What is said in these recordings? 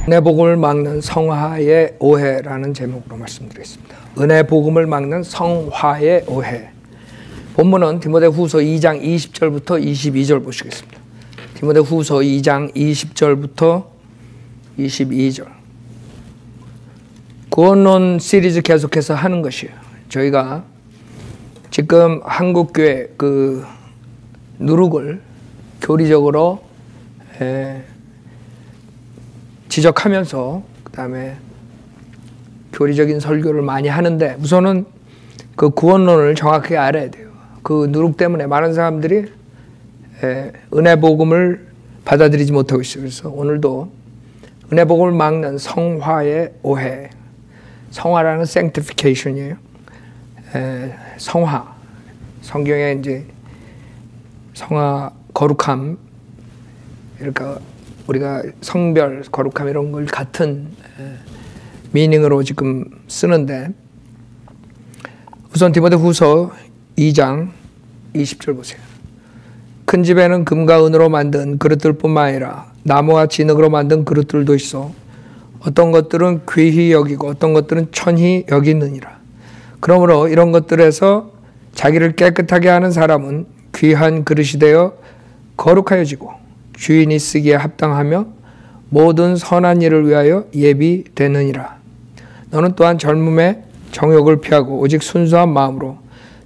은혜 복음을 막는 성화의 오해라는 제목으로 말씀드리겠습니다. 은혜 복음을 막는 성화의 오해. 본문은 디모데후서 2장 20절부터 22절 보시겠습니다. 디모데후서 2장 20절부터 22절. 구원론 시리즈 계속해서 하는 것이에요. 저희가 지금 한국교회 그 누룩을 교리적으로 지적하면서 그 다음에 교리적인 설교를 많이 하는데 우선은 그 구원론을 정확하게 알아야 돼요. 그 누룩 때문에 많은 사람들이 은혜 복음을 받아들이지 못하고 있어요. 그래서 오늘도 은혜 복음을 막는 성화의 오해. 성화라는 sanctification이에요. 성화. 성경에 이제 성화, 거룩함, 그러니까 우리가 성별, 거룩함 이런 걸 같은 미닝으로 지금 쓰는데 우선 디모데후서 2장 20절 보세요. 큰 집에는 금과 은으로 만든 그릇들뿐만 아니라 나무와 진흙으로 만든 그릇들도 있어 어떤 것들은 귀히 여기고 어떤 것들은 천히 여기느니라. 그러므로 이런 것들에서 자기를 깨끗하게 하는 사람은 귀한 그릇이 되어 거룩하여지고 주인이 쓰기에 합당하며 모든 선한 일을 위하여 예비되느니라. 너는 또한 젊음에 정욕을 피하고 오직 순수한 마음으로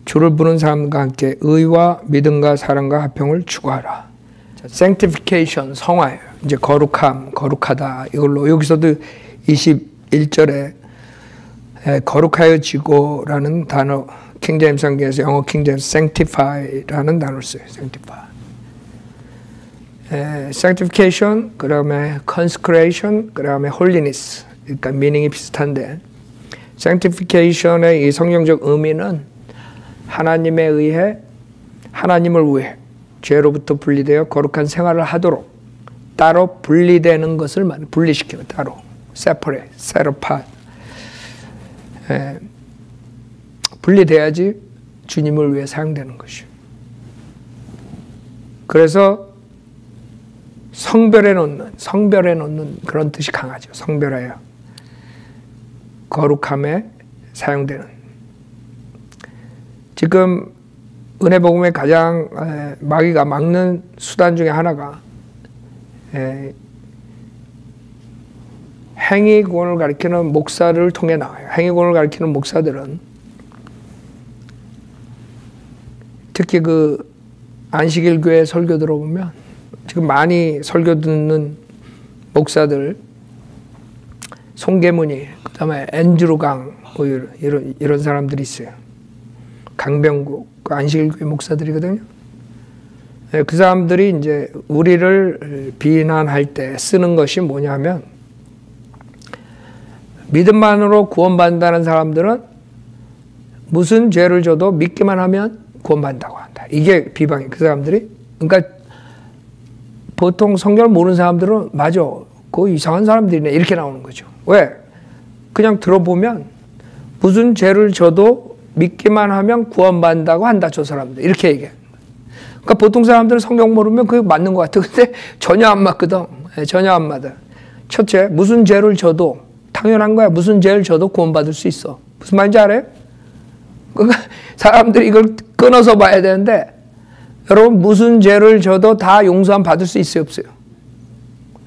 주를 부르는 사람과 함께 의와 믿음과 사랑과 화평을 추구하라. sanctification, 성화예요. 이제 거룩함, 거룩하다. 이걸로 여기서도 21절에 거룩하여지고라는 단어, 킹제임스 성경에서 영어 킹제임스 sanctify라는 단어를 써요. sanctify. sanctification, 그 다음에 consecration, 그 다음에 holiness. 그러니까 미닝이 비슷한데 sanctification의 이 성경적 의미는 하나님에 의해, 하나님을 위해 죄로부터 분리되어 거룩한 생활을 하도록 따로 분리되는 것을 분리시키는, 따로 separate, set apart. 분리돼야지 주님을 위해 사용되는 것이요. 그래서 성별해 놓는 그런 뜻이 강하죠. 성별하여 거룩함에 사용되는. 지금 은혜 복음의 가장 마귀가 막는 수단 중에 하나가 행위구원을 가리키는 목사를 통해 나와요. 행위구원을 가리키는 목사들은 특히 그 안식일 교회 설교 들어보면 지금 많이 설교 듣는 목사들 송계문이, 그 다음에 앤드루 강, 뭐 이런 사람들이 있어요. 강병국, 그 안식일 교회 목사들이거든요. 그 사람들이 이제 우리를 비난할 때 쓰는 것이 뭐냐면 믿음만으로 구원받는다는 사람들은 무슨 죄를 져도 믿기만 하면 구원받는다고 한다. 이게 비방이에요. 그 사람들이. 그러니까 보통 성경을 모르는 사람들은 맞아, 그 이상한 사람들이네 이렇게 나오는 거죠. 왜? 그냥 들어보면 무슨 죄를 져도 믿기만 하면 구원받는다고 한다, 저 사람들. 이렇게 얘기해. 그러니까 보통 사람들은 성경 모르면 그게 맞는 것 같아. 근데 전혀 안 맞거든. 전혀 안 맞아. 첫째, 무슨 죄를 져도 당연한 거야. 무슨 죄를 져도 구원받을 수 있어. 무슨 말인지 알아요? 그러니까 사람들이 이걸 끊어서 봐야 되는데 여러분, 무슨 죄를 져도 다 용서함 받을 수 있어요, 없어요?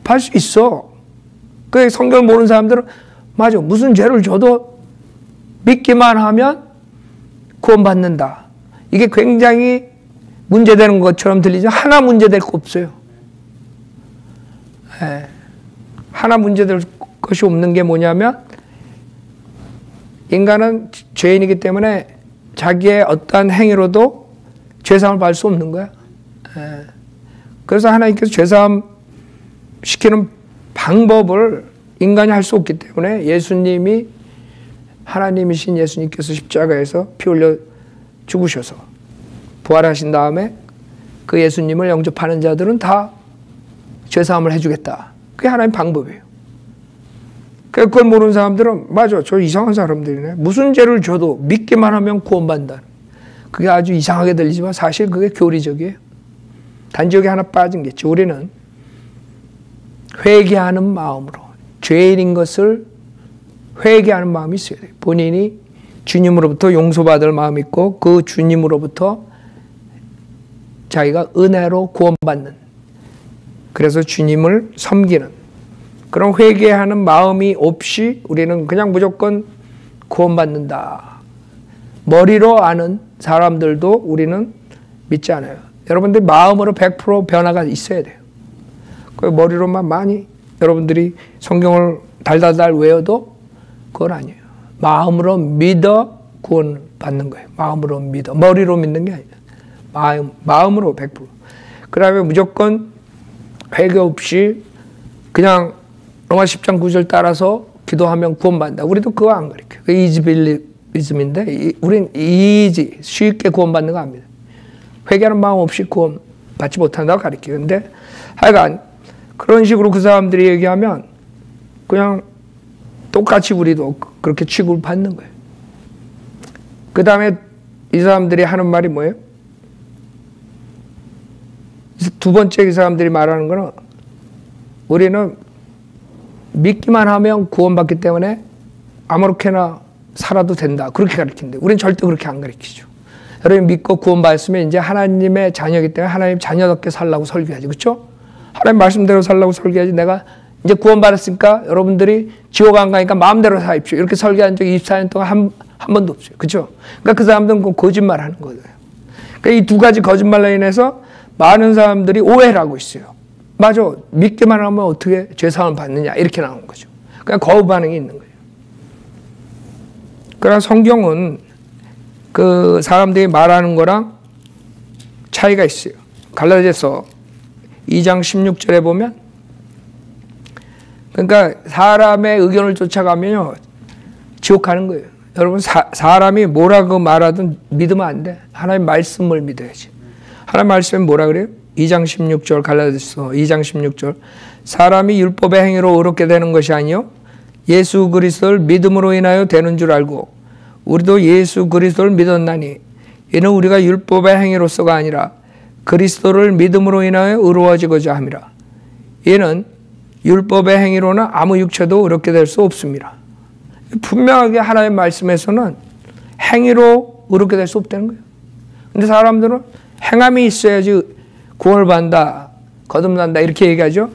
받을 수 있어. 그 성경을 모르는 사람들은 맞아, 무슨 죄를 져도 믿기만 하면 구원받는다. 이게 굉장히 문제되는 것처럼 들리죠. 하나 문제될 거 없어요. 하나 문제될 것이 없는 게 뭐냐면 인간은 죄인이기 때문에 자기의 어떠한 행위로도 죄사함을 받을 수 없는 거야. 그래서 하나님께서 죄사함 시키는 방법을 인간이 할 수 없기 때문에 예수님이, 하나님이신 예수님께서 십자가에서 피 흘려 죽으셔서 부활하신 다음에 그 예수님을 영접하는 자들은 다 죄사함을 해주겠다. 그게 하나님 방법이에요. 그걸 모르는 사람들은 맞아, 저 이상한 사람들이네. 무슨 죄를 져도 믿기만 하면 구원받는다. 그게 아주 이상하게 들리지만 사실 그게 교리적이에요. 단지 여기 하나 빠진 게 있죠. 우리는 회개하는 마음으로 죄인인 것을 회개하는 마음이 있어야 돼요. 본인이 주님으로부터 용서받을 마음이 있고 그 주님으로부터 자기가 은혜로 구원받는, 그래서 주님을 섬기는 그런 회개하는 마음이 없이 우리는 그냥 무조건 구원받는다, 머리로 아는 사람들도 우리는 믿지 않아요. 여러분들이 마음으로 100% 변화가 있어야 돼요. 그 머리로만 많이 여러분들이 성경을 달달달 외워도 그건 아니에요. 마음으로 믿어 구원 받는 거예요. 마음으로 믿어. 머리로 믿는 게 아니에요. 마음으로 100%. 그다음에 무조건 회개 없이 그냥 로마 10장 9절 따라서 기도하면 구원받는다. 우리도 그거 안 가르쳐요. 그 이지빌리즘인데 우린 쉽게 구원받는 거 압니다. 회개하는 마음 없이 구원 받지 못한다고 가르쳐요. 근데 하여간 그런 식으로 그 사람들이 얘기하면 그냥 똑같이 우리도 그렇게 취급을 받는 거예요. 그 다음에 이 사람들이 하는 말이 뭐예요? 두 번째 이 사람들이 말하는 거는 우리는 믿기만 하면 구원받기 때문에 아무렇게나 살아도 된다, 그렇게 가르치는데 우리는 절대 그렇게 안 가르치죠. 여러분 믿고 구원받았으면 이제 하나님의 자녀이기 때문에 하나님 자녀답게 살라고 설교하지, 그렇죠? 하나님 말씀대로 살라고 설교하지, 내가 이제 구원받았으니까 여러분들이 지옥 안 가니까 마음대로 사십시오, 이렇게 설교한 적이 24년 동안 한 번도 없어요. 그렇죠? 그러니까 그 사람들은 거짓말 하는 거예요. 그러니까 이 두 가지 거짓말로 인해서 많은 사람들이 오해를 하고 있어요. 맞아, 믿기만 하면 어떻게 죄사함을 받느냐, 이렇게 나오는 거죠. 그냥 거부 반응이 있는 거예요. 그러나 성경은 그 사람들이 말하는 거랑 차이가 있어요. 갈라디아서 2장 16절에 보면, 그러니까 사람의 의견을 쫓아가면요 지옥 가는 거예요. 여러분 사람이 뭐라고 말하든 믿으면 안 돼. 하나님 말씀을 믿어야지. 하나님 말씀이 뭐라 그래요? 2장 16절, 갈라디아서 2장 16절. 사람이 율법의 행위로 의롭게 되는 것이 아니요 예수 그리스도를 믿음으로 인하여 되는 줄 알고 우리도 예수 그리스도를 믿었나니 이는 우리가 율법의 행위로서가 아니라 그리스도를 믿음으로 인하여 의로워지고자 함이라. 이는 율법의 행위로는 아무 육체도 의롭게 될 수 없습니다. 분명하게 하나님의 말씀에서는 행위로 의롭게 될 수 없다는 거예요. 근데 사람들은 행함이 있어야지 구원을 받는다, 거듭난다, 이렇게 얘기하죠.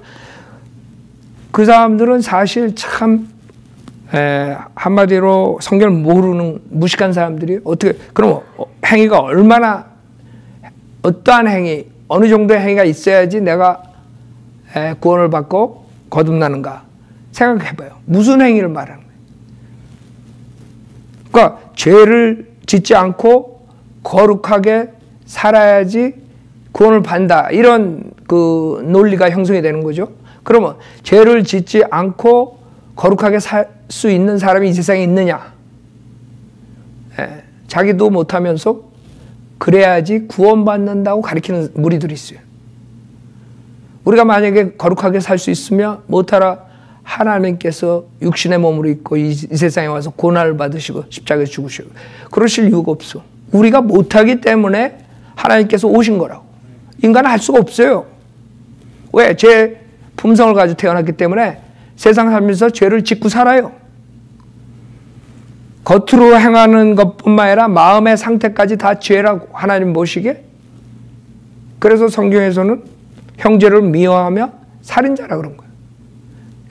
그 사람들은 사실 참 한마디로 성경을 모르는 무식한 사람들이 어떻게, 그럼 행위가 얼마나, 어떠한 행위, 어느 정도의 행위가 있어야지 내가 구원을 받고 거듭나는가 생각해봐요. 무슨 행위를 말하는 거예요? 그러니까 죄를 짓지 않고 거룩하게 살아야지 구원을 받는다, 이런 그 논리가 형성이 되는 거죠. 그러면 죄를 짓지 않고 거룩하게 살 수 있는 사람이 이 세상에 있느냐? 자기도 못하면서 그래야지 구원받는다고 가르치는 무리들이 있어요. 우리가 만약에 거룩하게 살 수 있으면 못하라 하나님께서 육신의 몸으로 있고 이 세상에 와서 고난을 받으시고 십자가에 죽으시고 그러실 이유가 없어. 우리가 못하기 때문에 하나님께서 오신 거라고. 인간은 할 수가 없어요. 왜? 죄 품성을 가지고 태어났기 때문에 세상 살면서 죄를 짓고 살아요. 겉으로 행하는 것뿐만 아니라 마음의 상태까지 다 죄라고 하나님 보시기에. 그래서 성경에서는 형제를 미워하며 살인자라 그런 거예요.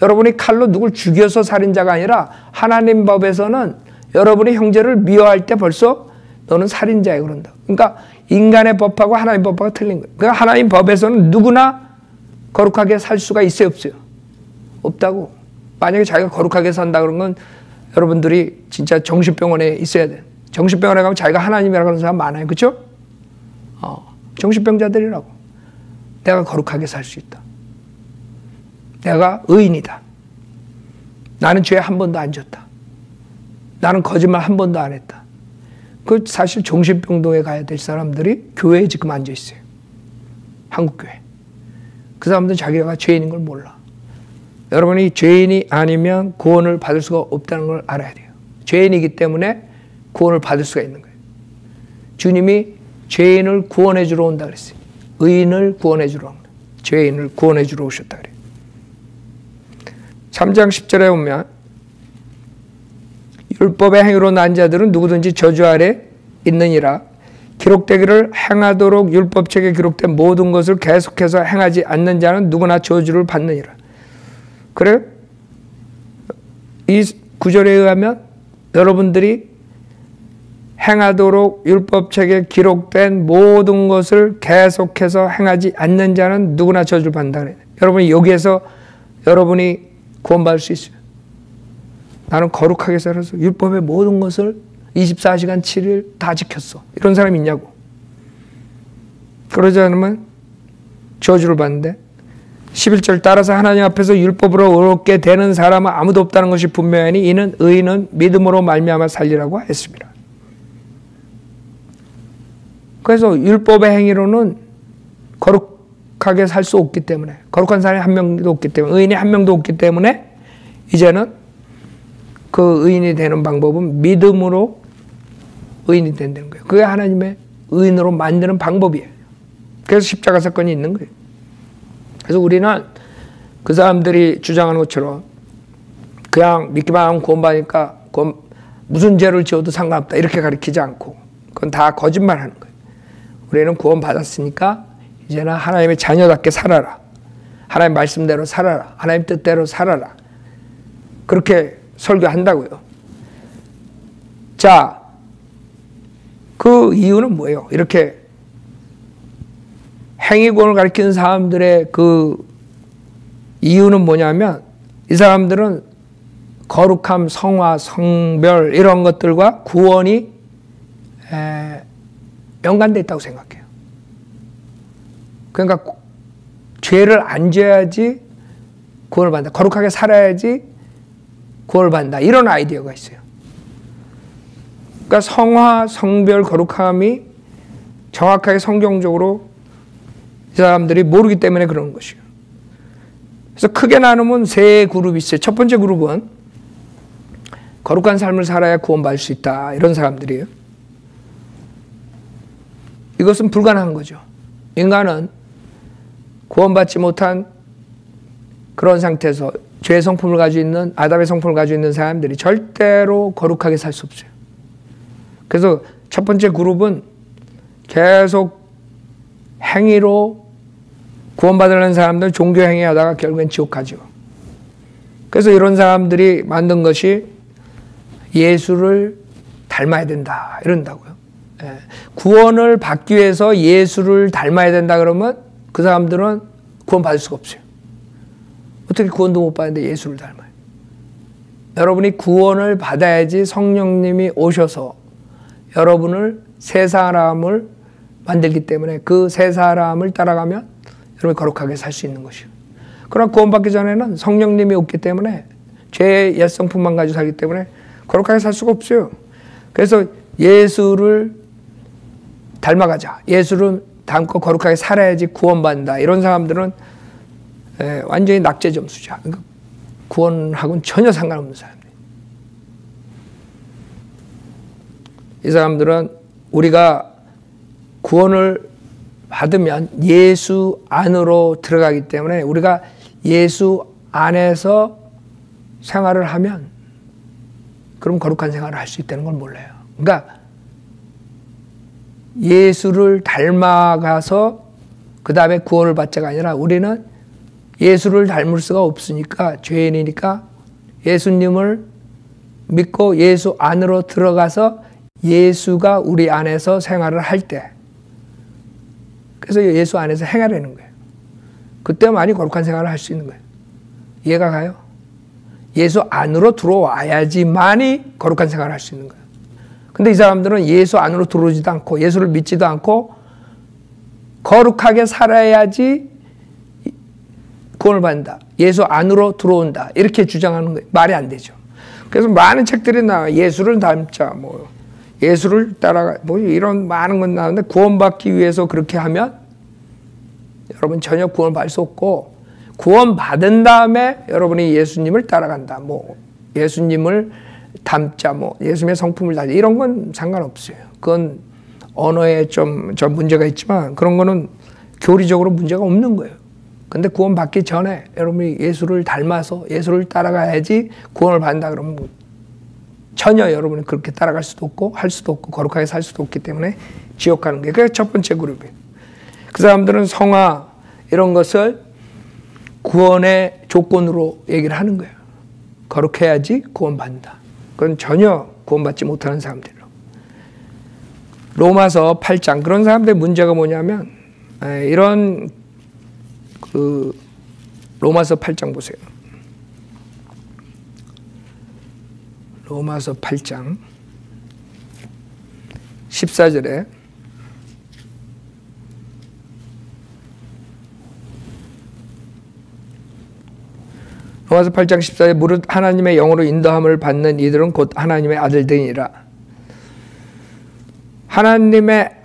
여러분이 칼로 누굴 죽여서 살인자가 아니라 하나님 법에서는 여러분이 형제를 미워할 때 벌써 너는 살인자야 그런다. 그러니까 인간의 법하고 하나님 법하고 틀린 거예요. 그러니까 하나님 법에서는 누구나 거룩하게 살 수가 있어요, 없어요? 없다고. 만약에 자기가 거룩하게 산다 그런 건 여러분들이 진짜 정신병원에 있어야 돼. 정신병원에 가면 자기가 하나님이라고 하는 사람 많아요. 그렇죠? 정신병자들이라고. 내가 거룩하게 살 수 있다. 내가 의인이다. 나는 죄 한 번도 안 졌다. 나는 거짓말 한 번도 안 했다. 그 사실 정신병동에 가야 될 사람들이 교회에 지금 앉아 있어요. 한국교회. 그 사람들은 자기가 죄인인 걸 몰라. 여러분이 죄인이 아니면 구원을 받을 수가 없다는 걸 알아야 돼요. 죄인이기 때문에 구원을 받을 수가 있는 거예요. 주님이 죄인을 구원해 주러 온다 그랬어요. 의인을 구원해 주러 온다. 죄인을 구원해 주러 오셨다 그래요. 3장 10절에 보면 율법의 행위로 난 자들은 누구든지 저주 아래 있느니라. 기록되기를 행하도록 율법책에 기록된 모든 것을 계속해서 행하지 않는 자는 누구나 저주를 받느니라. 그래? 이 구절에 의하면 여러분들이 행하도록 율법책에 기록된 모든 것을 계속해서 행하지 않는 자는 누구나 저주를 받는다 그래요. 여러분이 여기에서 여러분이 구원받을 수 있어요. 나는 거룩하게 살아서 율법의 모든 것을 24시간 7일 다 지켰어. 이런 사람이 있냐고. 그러지 않으면 저주를 받는데 11절 따라서 하나님 앞에서 율법으로 의롭게 되는 사람은 아무도 없다는 것이 분명하니 이는 의인은 믿음으로 말미암아 살리라고 했습니다. 그래서 율법의 행위로는 거룩하게 살 수 없기 때문에, 거룩한 사람이 한 명도 없기 때문에, 의인이 한 명도 없기 때문에 이제는 그 의인이 되는 방법은 믿음으로 의인이 된다는 거예요. 그게 하나님의 의인으로 만드는 방법이에요. 그래서 십자가 사건이 있는 거예요. 그래서 우리는 그 사람들이 주장하는 것처럼 그냥 믿기만 하면 구원받으니까 무슨 죄를 지어도 상관없다 이렇게 가르치지 않고, 그건 다 거짓말하는 거예요. 우리는 구원받았으니까 이제는 하나님의 자녀답게 살아라. 하나님 말씀대로 살아라. 하나님 뜻대로 살아라. 그렇게 설교한다고요. 자, 그 이유는 뭐예요? 이렇게 행위권을 가리키는 사람들의 그 이유는 뭐냐면, 이 사람들은 거룩함, 성화, 성별 이런 것들과 구원이 연관되어 있다고 생각해요. 그러니까 죄를 안 지어야지 구원을 받는다. 거룩하게 살아야지 구원을 받는다. 이런 아이디어가 있어요. 그러니까 성화, 성별, 거룩함이 정확하게 성경적으로 이 사람들이 모르기 때문에 그러는 것이에요. 그래서 크게 나누면 세 그룹이 있어요. 첫 번째 그룹은 거룩한 삶을 살아야 구원받을 수 있다. 이런 사람들이에요. 이것은 불가능한 거죠. 인간은 구원받지 못한 그런 상태에서 죄의 성품을 가지고 있는, 아담의 성품을 가지고 있는 사람들이 절대로 거룩하게 살 수 없어요. 그래서 첫 번째 그룹은 계속 행위로 구원받으려는 사람들, 종교 행위 하다가 결국엔 지옥 가죠. 그래서 이런 사람들이 만든 것이 예수를 닮아야 된다 이런다고요. 구원을 받기 위해서 예수를 닮아야 된다 그러면 그 사람들은 구원 받을 수가 없어요. 어떻게 구원도 못 받는데 예수를 닮아요? 여러분이 구원을 받아야지 성령님이 오셔서 여러분을 새 사람을 만들기 때문에 그 새 사람을 따라가면 여러분이 거룩하게 살 수 있는 것이에요. 그러나 구원받기 전에는 성령님이 없기 때문에 죄의 옛 성품만 가지고 살기 때문에 거룩하게 살 수가 없어요. 그래서 예수를 닮아가자. 예수를 닮고 거룩하게 살아야지 구원받는다. 이런 사람들은 완전히 낙제 점수죠. 그러니까 구원하고는 전혀 상관없는 사람들. 이 사람들은 우리가 구원을 받으면 예수 안으로 들어가기 때문에 우리가 예수 안에서 생활을 하면 그럼 거룩한 생활을 할 수 있다는 걸 몰라요. 그러니까 예수를 닮아가서 그 다음에 구원을 받자가 아니라 우리는 예수를 닮을 수가 없으니까 죄인이니까 예수님을 믿고 예수 안으로 들어가서 예수가 우리 안에서 생활을 할 때, 그래서 예수 안에서 행하려는 거예요. 그때만이 거룩한 생활을 할 수 있는 거예요. 이해가 가요? 예수 안으로 들어와야지만이 거룩한 생활을 할 수 있는 거예요. 근데 이 사람들은 예수 안으로 들어오지도 않고 예수를 믿지도 않고 거룩하게 살아야지 구원을 받는다. 예수 안으로 들어온다. 이렇게 주장하는 거예요. 말이 안 되죠. 그래서 많은 책들이 나와요. 예수를 닮자, 뭐 예수를 따라가, 뭐 이런 많은 건 나오는데 구원받기 위해서 그렇게 하면 여러분 전혀 구원을 받을 수 없고, 구원받은 다음에 여러분이 예수님을 따라간다. 뭐 예수님을 닮자, 뭐 예수님의 성품을 닮자, 이런 건 상관없어요. 그건 언어에 좀 문제가 있지만 그런 거는 교리적으로 문제가 없는 거예요. 근데 구원받기 전에 여러분이 예수를 닮아서 예수를 따라가야지 구원을 받는다 그러면 전혀 여러분이 그렇게 따라갈 수도 없고 할 수도 없고 거룩하게 살 수도 없기 때문에 지옥 가는 게 그게 첫 번째 그룹이에요. 그 사람들은 성화 이런 것을 구원의 조건으로 얘기를 하는 거예요. 거룩해야지 구원받는다. 그건 전혀 구원받지 못하는 사람들이에요. 로마서 8장 그런 사람들의 문제가 뭐냐면 이런 그 로마서 8장 보세요. 로마서 8장 14절에 로마서 8장 14절에 무릇 하나님의 영으로 인도함을 받는 이들은 곧 하나님의 아들들이니라. 하나님의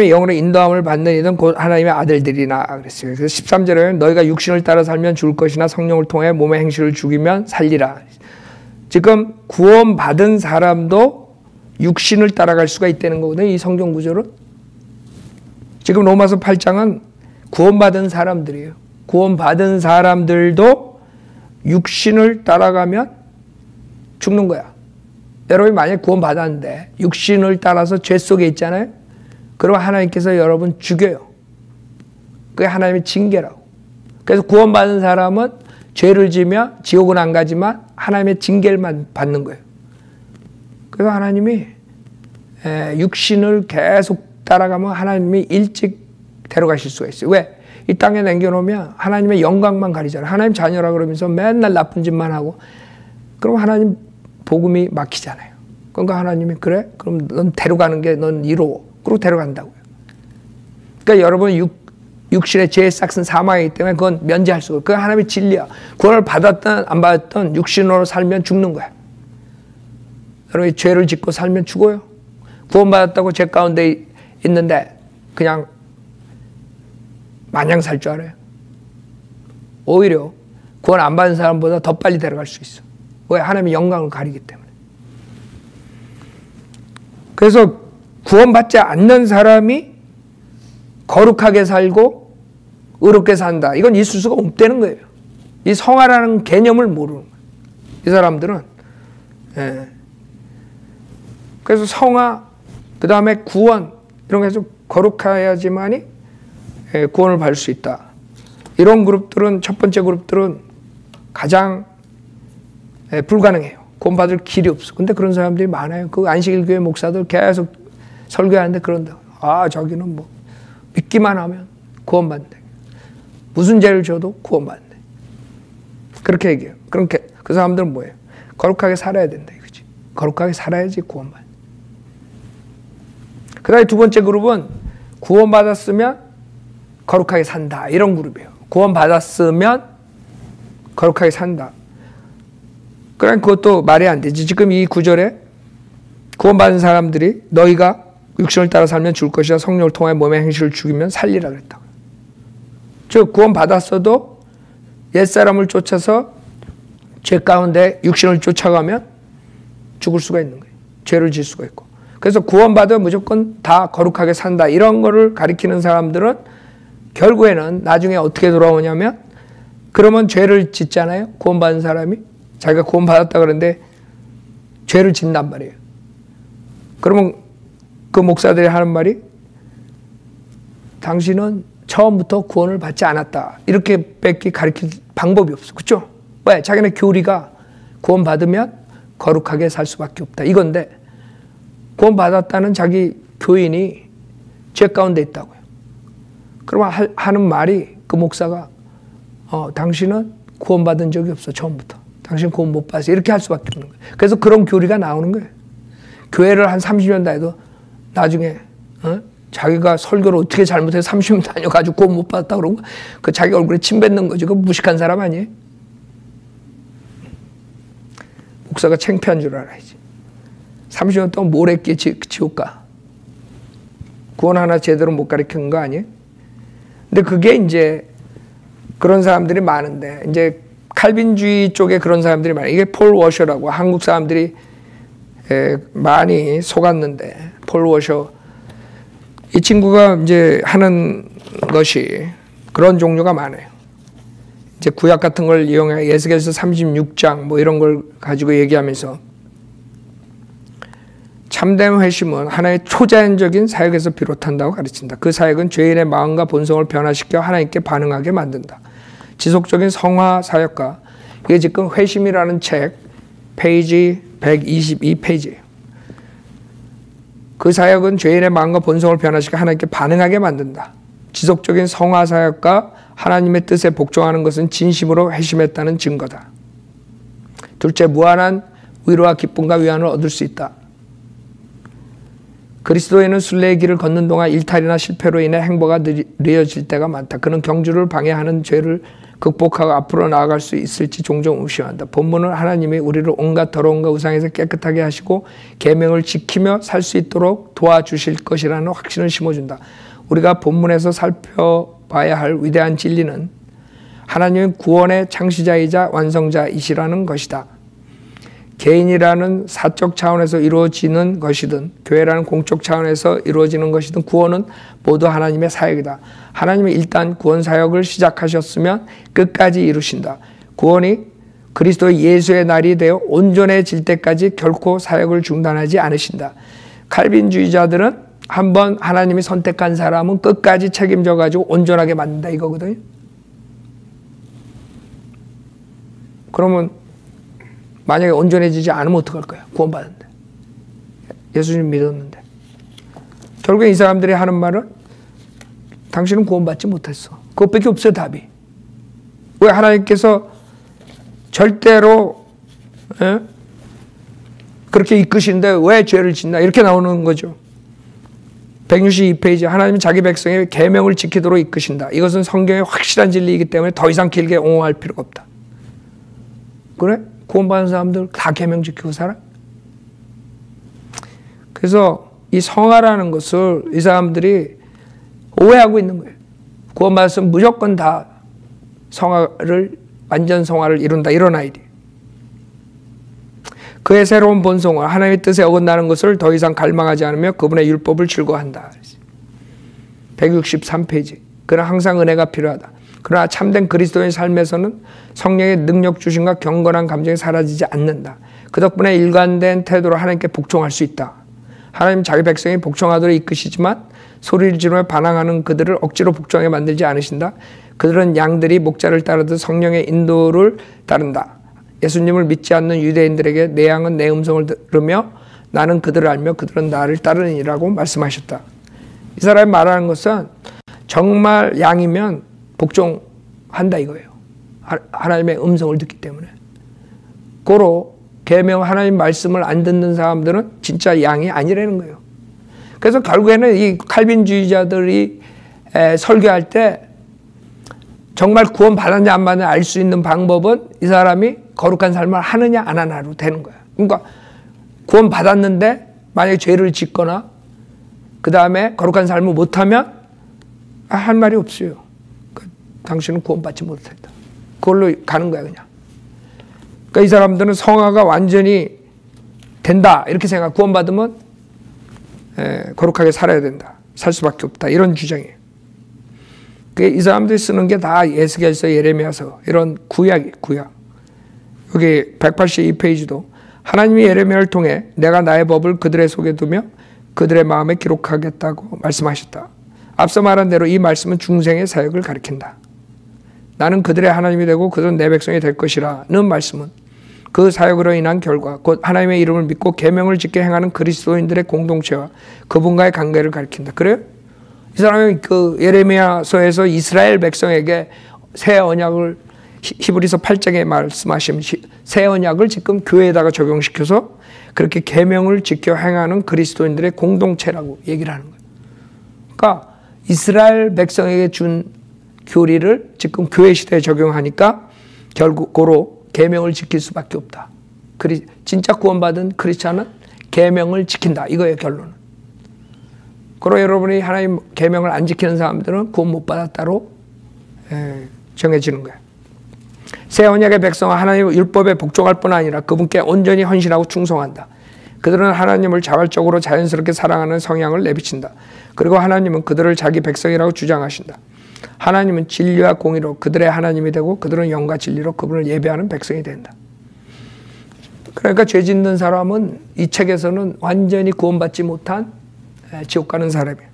영으로 인도함을 받는 이들은 곧 하나님의 아들들이나 그랬어요. 그래서 13절에 너희가 육신을 따라 살면 죽을 것이나 성령을 통해 몸의 행실을 죽이면 살리라. 지금 구원받은 사람도 육신을 따라갈 수가 있다는 거거든요. 이 성경 구조는. 지금 로마서 8장은 구원받은 사람들이에요. 구원받은 사람들도 육신을 따라가면 죽는 거야. 여러분이 만약에 구원받았는데 육신을 따라서 죄 속에 있잖아요. 그러면 하나님께서 여러분 죽여요. 그게 하나님의 징계라고. 그래서 구원받은 사람은 죄를 지며 지옥은 안 가지만 하나님의 징계만 받는 거예요. 그래서 하나님이 육신을 계속 따라가면 하나님이 일찍 데려가실 수가 있어요. 왜? 이 땅에 남겨놓으면 하나님의 영광만 가리잖아요. 하나님 자녀라 그러면서 맨날 나쁜 짓만 하고 그럼 하나님 복음이 막히잖아요. 그러니까 하나님이 그래? 그럼 넌 데려가는 게 넌 이루어. 그리고 데려간다고요. 그러니까 여러분 육신의 죄의 싹은 사망이기 때문에 그건 면제할 수가 없어요. 그건 하나님의 진리야. 구원을 받았든 안 받았든 육신으로 살면 죽는 거야. 여러분이 죄를 짓고 살면 죽어요. 구원받았다고 죄 가운데 있는데 그냥 마냥 살 줄 알아요. 오히려 구원 안 받은 사람보다 더 빨리 데려갈 수 있어. 왜? 하나님의 영광을 가리기 때문에. 그래서 구원받지 않는 사람이 거룩하게 살고 의롭게 산다. 이건 있을 수가 없다는 거예요. 이 성화라는 개념을 모르는 거예요. 이 사람들은. 예. 그래서 성화, 그 다음에 구원 이런 게 해서 거룩해야지만이 구원을 받을 수 있다. 이런 그룹들은 첫 번째 그룹들은 가장 불가능해요. 구원받을 길이 없어. 근데 그런 사람들이 많아요. 그 안식일교회 목사들 계속 설교하는데 그런다. 아, 저기는 뭐 믿기만 하면 구원받는다. 무슨 죄를 져도 구원받는다. 그렇게 얘기해요. 그렇게 그 사람들은 뭐예요? 거룩하게 살아야 된다 이거지. 거룩하게 살아야지 구원받는다. 그다음에 두 번째 그룹은 구원받았으면 거룩하게 산다. 이런 그룹이에요. 구원받았으면 거룩하게 산다. 그러니까 그것도 말이 안 되지. 지금 이 구절에 구원받은 사람들이 너희가 육신을 따라 살면 죽을 것이라 성령을 통해 몸의 행실을 죽이면 살리라 그랬다고요. 즉 구원받았어도 옛사람을 쫓아서 죄 가운데 육신을 쫓아가면 죽을 수가 있는 거예요. 죄를 질 수가 있고. 그래서 구원받으면 무조건 다 거룩하게 산다. 이런 거를 가리키는 사람들은 결국에는 나중에 어떻게 돌아오냐면 그러면 죄를 짓잖아요. 구원받은 사람이. 자기가 구원받았다 그러는데 죄를 짓는단 말이에요. 그러면 그 목사들이 하는 말이 당신은 처음부터 구원을 받지 않았다. 이렇게 뺏기 가르칠 방법이 없어. 그렇죠? 왜? 자기네 교리가 구원받으면 거룩하게 살 수밖에 없다. 이건데 구원받았다는 자기 교인이 죄 가운데 있다고요. 그러면 하는 말이 그 목사가 당신은 구원받은 적이 없어. 처음부터. 당신 구원 못 받았어. 이렇게 할 수밖에 없는 거예요. 그래서 그런 교리가 나오는 거예요. 교회를 한 30년 다해도 나중에 자기가 설교를 어떻게 잘못해서 30년 다녀가지고 구원 못 받았다 그러고 그 자기 얼굴에 침 뱉는 거지. 그 무식한 사람 아니에요? 목사가 창피한 줄 알아야지. 30년 동안 뭘 했기에 지옥 가. 구원 하나 제대로 못 가르치는 거 아니에요? 근데 그게 이제 그런 사람들이 많은데 이제 칼빈주의 쪽에 그런 사람들이 많아요. 이게 폴 워셔라고 한국 사람들이 많이 속았는데 폴 워셔 이 친구가 이제 하는 것이 그런 종류가 많아요. 이제 구약 같은 걸 이용해 에스겔서 36장 뭐 이런 걸 가지고 얘기하면서 참된 회심은 하나의 초자연적인 사역에서 비롯한다고 가르친다. 그 사역은 죄인의 마음과 본성을 변화시켜 하나님께 반응하게 만든다. 지속적인 성화 사역과 이게 지금 회심이라는 책 페이지 122페이지예요. 그 사역은 죄인의 마음과 본성을 변화시켜 하나님께 반응하게 만든다. 지속적인 성화 사역과 하나님의 뜻에 복종하는 것은 진심으로 회심했다는 증거다. 둘째, 무한한 위로와 기쁨과 위안을 얻을 수 있다. 그리스도인은 순례의 길을 걷는 동안 일탈이나 실패로 인해 행보가 느려질 때가 많다. 그는 경주를 방해하는 죄를 극복하고 앞으로 나아갈 수 있을지 종종 의심한다. 본문은 하나님이 우리를 온갖 더러움과 우상에서 깨끗하게 하시고 계명을 지키며 살 수 있도록 도와주실 것이라는 확신을 심어준다. 우리가 본문에서 살펴봐야 할 위대한 진리는 하나님은 구원의 창시자이자 완성자이시라는 것이다. 개인이라는 사적 차원에서 이루어지는 것이든 교회라는 공적 차원에서 이루어지는 것이든 구원은 모두 하나님의 사역이다. 하나님이 일단 구원 사역을 시작하셨으면 끝까지 이루신다. 구원이 그리스도 예수의 날이 되어 온전해질 때까지 결코 사역을 중단하지 않으신다. 칼빈주의자들은 한번 하나님이 선택한 사람은 끝까지 책임져 가지고 온전하게 만든다 이거거든요. 그러면 만약에 온전해지지 않으면 어떡할 거야? 구원받았는데. 예수님 믿었는데. 결국에 이 사람들이 하는 말은 당신은 구원받지 못했어. 그것밖에 없어요, 답이. 왜 하나님께서 절대로 그렇게 이끄시는데 왜 죄를 짓나? 이렇게 나오는 거죠. 162페이지 하나님은 자기 백성의 계명을 지키도록 이끄신다. 이것은 성경의 확실한 진리이기 때문에 더 이상 길게 옹호할 필요가 없다. 그래? 구원받은 사람들 다 계명 지키고 살아? 그래서 이 성화라는 것을 이 사람들이 오해하고 있는 거예요. 구원받았으면 무조건 다 성화를 완전 성화를 이룬다 이런 아이디. 그의 새로운 본성은 하나님의 뜻에 어긋나는 것을 더 이상 갈망하지 않으며 그분의 율법을 즐거워한다. 163페이지. 그러나 항상 은혜가 필요하다. 그러나 참된 그리스도의 삶에서는 성령의 능력 주심과 경건한 감정이 사라지지 않는다. 그 덕분에 일관된 태도로 하나님께 복종할 수 있다. 하나님 자기 백성이 복종하도록 이끄시지만 소리를 지르며 반항하는 그들을 억지로 복종하게 만들지 않으신다. 그들은 양들이 목자를 따르듯 성령의 인도를 따른다. 예수님을 믿지 않는 유대인들에게 내 양은 내 음성을 들으며 나는 그들을 알며 그들은 나를 따르니라고 말씀하셨다. 이 사람이 말하는 것은 정말 양이면 복종한다 이거예요. 하나님의 음성을 듣기 때문에. 고로 계명 하나님 말씀을 안 듣는 사람들은 진짜 양이 아니라는 거예요. 그래서 결국에는 이 칼빈주의자들이 설교할 때 정말 구원 받았냐 안 받았냐 알 수 있는 방법은 이 사람이 거룩한 삶을 하느냐 안 하느냐로 되는 거야. 그러니까 구원 받았는데 만약에 죄를 짓거나 그 다음에 거룩한 삶을 못하면 할 말이 없어요. 당신은 구원받지 못했다. 그걸로 가는 거야 그냥. 그러니까 이 사람들은 성화가 완전히 된다 이렇게 생각. 구원받으면 거룩하게 살아야 된다. 살 수밖에 없다. 이런 주장이에요. 이 사람들이 쓰는 게 다 에스겔서, 예레미야서 이런 구약이에요. 구약. 여기 182페이지도 하나님이 예레미야를 통해 내가 나의 법을 그들의 속에 두며 그들의 마음에 기록하겠다고 말씀하셨다. 앞서 말한 대로 이 말씀은 중생의 사역을 가리킨다. 나는 그들의 하나님이 되고 그들은 내 백성이 될 것이라는 말씀은 그 사역으로 인한 결과 곧 하나님의 이름을 믿고 계명을 지켜 행하는 그리스도인들의 공동체와 그분과의 관계를 가리킨다. 그래요? 이 사람이 그 예레미야서에서 이스라엘 백성에게 새 언약을 히브리서 8장에 말씀하신 새 언약을 지금 교회에다가 적용시켜서 그렇게 계명을 지켜 행하는 그리스도인들의 공동체라고 얘기를 하는 거예요. 그러니까 이스라엘 백성에게 준 교리를 지금 교회 시대에 적용하니까 결국 고로 계명을 지킬 수밖에 없다. 진짜 구원받은 크리스찬은 계명을 지킨다. 이거예요 결론은. 그리고 여러분이 하나님 계명을 안 지키는 사람들은 구원 못 받았다로 정해지는 거예요. 새 언약의 백성은 하나님의 율법에 복종할 뿐 아니라 그분께 온전히 헌신하고 충성한다. 그들은 하나님을 자발적으로 자연스럽게 사랑하는 성향을 내비친다. 그리고 하나님은 그들을 자기 백성이라고 주장하신다. 하나님은 진리와 공의로 그들의 하나님이 되고 그들은 영과 진리로 그분을 예배하는 백성이 된다. 그러니까 죄 짓는 사람은 이 책에서는 완전히 구원받지 못한 지옥 가는 사람이에요.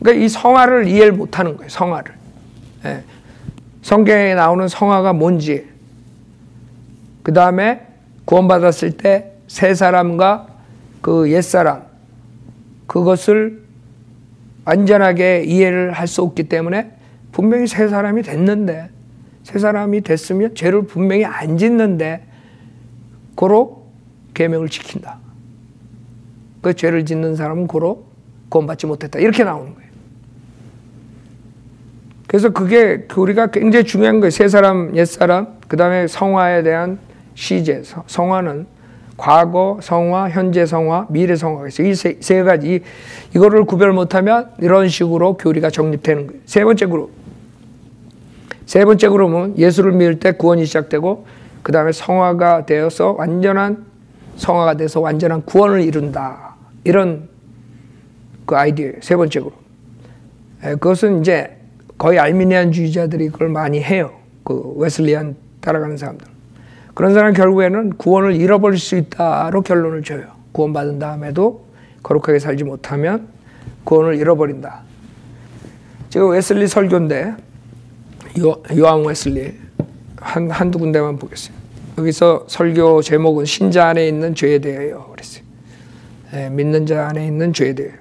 그러니까 이 성화를 이해를 못하는 거예요. 성화를. 성경에 나오는 성화가 뭔지, 그 다음에 구원받았을 때 새 사람과 그 옛사람, 그것을 완전하게 이해를 할 수 없기 때문에 분명히 새 사람이 됐는데, 새 사람이 됐으면 죄를 분명히 안 짓는데 고로 계명을 지킨다. 그 죄를 짓는 사람은 고로 구원받지 못했다. 이렇게 나오는 거예요. 그래서 그게 우리가 굉장히 중요한 거예요. 새 사람, 옛 사람, 그 다음에 성화에 대한 시제. 성화는 과거 성화, 현재 성화, 미래 성화가 있어요. 이 세 가지, 이거를 구별 못하면 이런 식으로 교리가 정립되는 거예요. 세 번째 그룹은 예수를 믿을 때 구원이 시작되고 그 다음에 성화가 되어서 완전한 성화가 돼서 완전한 구원을 이룬다. 이런 그 아이디어예요. 세 번째 그룹. 그것은 이제 거의 알미니안주의자들이 그걸 많이 해요. 그 웨슬리안 따라가는 사람들. 그런 사람 결국에는 구원을 잃어버릴 수 있다로 결론을 줘요. 구원받은 다음에도 거룩하게 살지 못하면 구원을 잃어버린다. 제가 웨슬리 설교인데 요한 웨슬리 한두 군데만 보겠어요. 여기서 설교 제목은 신자 안에 있는 죄에 대하여 그랬어요. 믿는 자 안에 있는 죄에 대하여.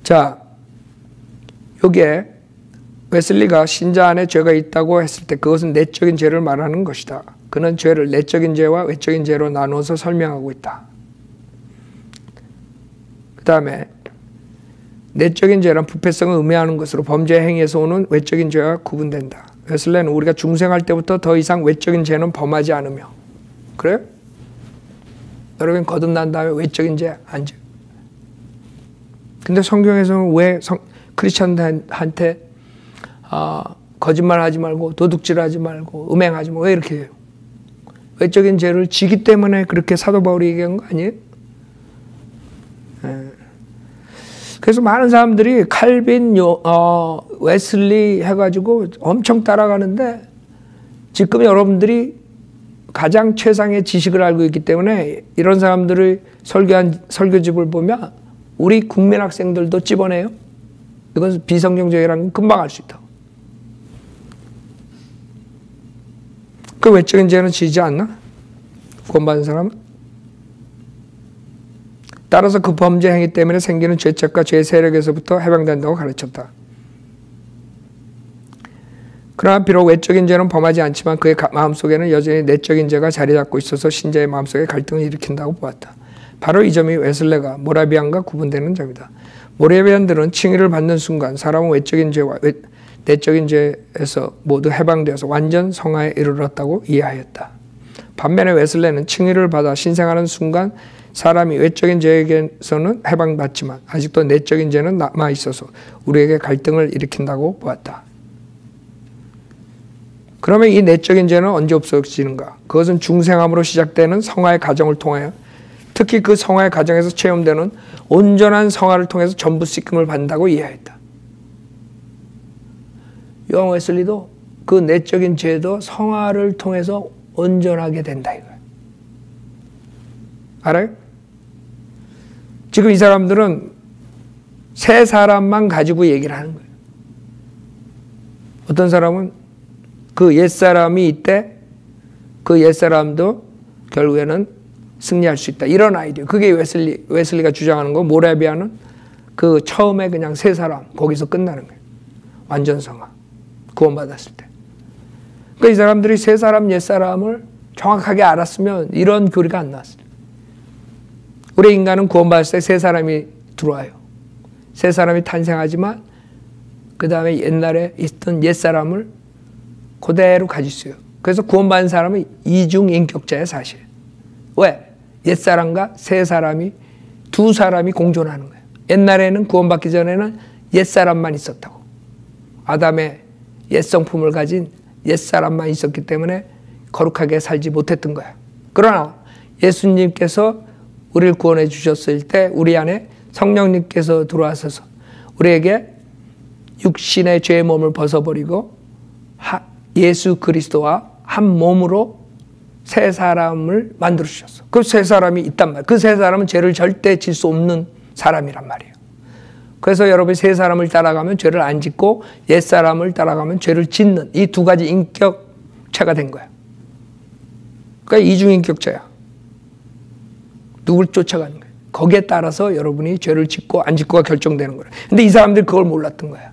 자, 요게 웨슬리가 신자 안에 죄가 있다고 했을 때 그것은 내적인 죄를 말하는 것이다. 그는 죄를 내적인 죄와 외적인 죄로 나누어서 설명하고 있다. 그 다음에 내적인 죄란 부패성을 의미하는 것으로 범죄 행위에서 오는 외적인 죄와 구분된다. 웨슬리는 우리가 중생할 때부터 더 이상 외적인 죄는 범하지 않으며. 그래요? 여러분 거듭난 다음에 외적인 죄 안 져. 근데 성경에서는 왜 크리스천한테 거짓말하지 말고 도둑질하지 말고 음행하지 말고 왜 이렇게 해요? 외적인 죄를 지기 때문에 그렇게 사도 바울이 얘기한 거 아니에요? 그래서 많은 사람들이 칼빈, 웨슬리 해가지고 엄청 따라가는데 지금 여러분들이 가장 최상의 지식을 알고 있기 때문에 이런 사람들의 설교한 설교집을 보면 우리 국민 학생들도 찝어내요. 이건 비성경적이라는 건 금방 알 수 있다. 그 외적인 죄는 지지 않나? 구원받은 사람은? 따라서 그 범죄 행위 때문에 생기는 죄책과 죄의 세력에서부터 해방된다고 가르쳤다. 그러나 비록 외적인 죄는 범하지 않지만 그의 마음속에는 여전히 내적인 죄가 자리 잡고 있어서 신자의 마음속에 갈등을 일으킨다고 보았다. 바로 이 점이 웨슬레가 모라비안과 구분되는 점이다. 모라비안들은 칭의를 받는 순간 사람은 외적인 죄와 내적인 죄에서 모두 해방되어서 완전 성화에 이르렀다고 이해하였다. 반면에 웨슬레는 칭의를 받아 신생하는 순간 사람이 외적인 죄에게서는 해방받지만 아직도 내적인 죄는 남아있어서 우리에게 갈등을 일으킨다고 보았다. 그러면 이 내적인 죄는 언제 없어지는가? 그것은 중생함으로 시작되는 성화의 과정을 통하여 특히 그 성화의 과정에서 체험되는 온전한 성화를 통해서 전부 씻김을 받는다고 이해했다. 요한 웨슬리도 그 내적인 죄도 성화를 통해서 온전하게 된다 이거예요. 알아요? 지금 이 사람들은 새 사람만 가지고 얘기를 하는 거예요. 어떤 사람은 그 옛사람이 있대 그 옛사람도 결국에는 승리할 수 있다. 이런 아이디어. 그게 웨슬리가 주장하는 거. 모라비아는 그 처음에 그냥 새 사람 거기서 끝나는 거예요. 완전 성화. 구원받았을 때. 그러니까 이 사람들이 새 사람, 옛 사람을 정확하게 알았으면 이런 교리가 안 나왔어요. 우리 인간은 구원받았을 때 새 사람이 들어와요. 새 사람이 탄생하지만 그 다음에 옛날에 있던 옛 사람을 그대로 가질 수 있어요. 그래서 구원받은 사람은 이중인격자예요, 사실. 왜? 옛 사람과 새 사람이 두 사람이 공존하는 거예요. 옛날에는 구원받기 전에는 옛 사람만 있었다고. 아담의 옛 성품을 가진 옛 사람만 있었기 때문에 거룩하게 살지 못했던 거야. 그러나 예수님께서 우리를 구원해 주셨을 때 우리 안에 성령님께서 들어와서서 우리에게 육신의 죄의 몸을 벗어버리고 예수 그리스도와 한 몸으로 새 사람을 만들어 주셨어. 그 새 사람이 있단 말이에요. 그 새 사람은 죄를 절대 질 수 없는 사람이란 말이에요. 그래서 여러분이 새 사람을 따라가면 죄를 안 짓고 옛 사람을 따라가면 죄를 짓는 이 두 가지 인격체가 된 거야. 그러니까 이중인격자야. 누굴 쫓아가는 거야. 거기에 따라서 여러분이 죄를 짓고 안 짓고가 결정되는 거예요. 근데 이 사람들이 그걸 몰랐던 거야.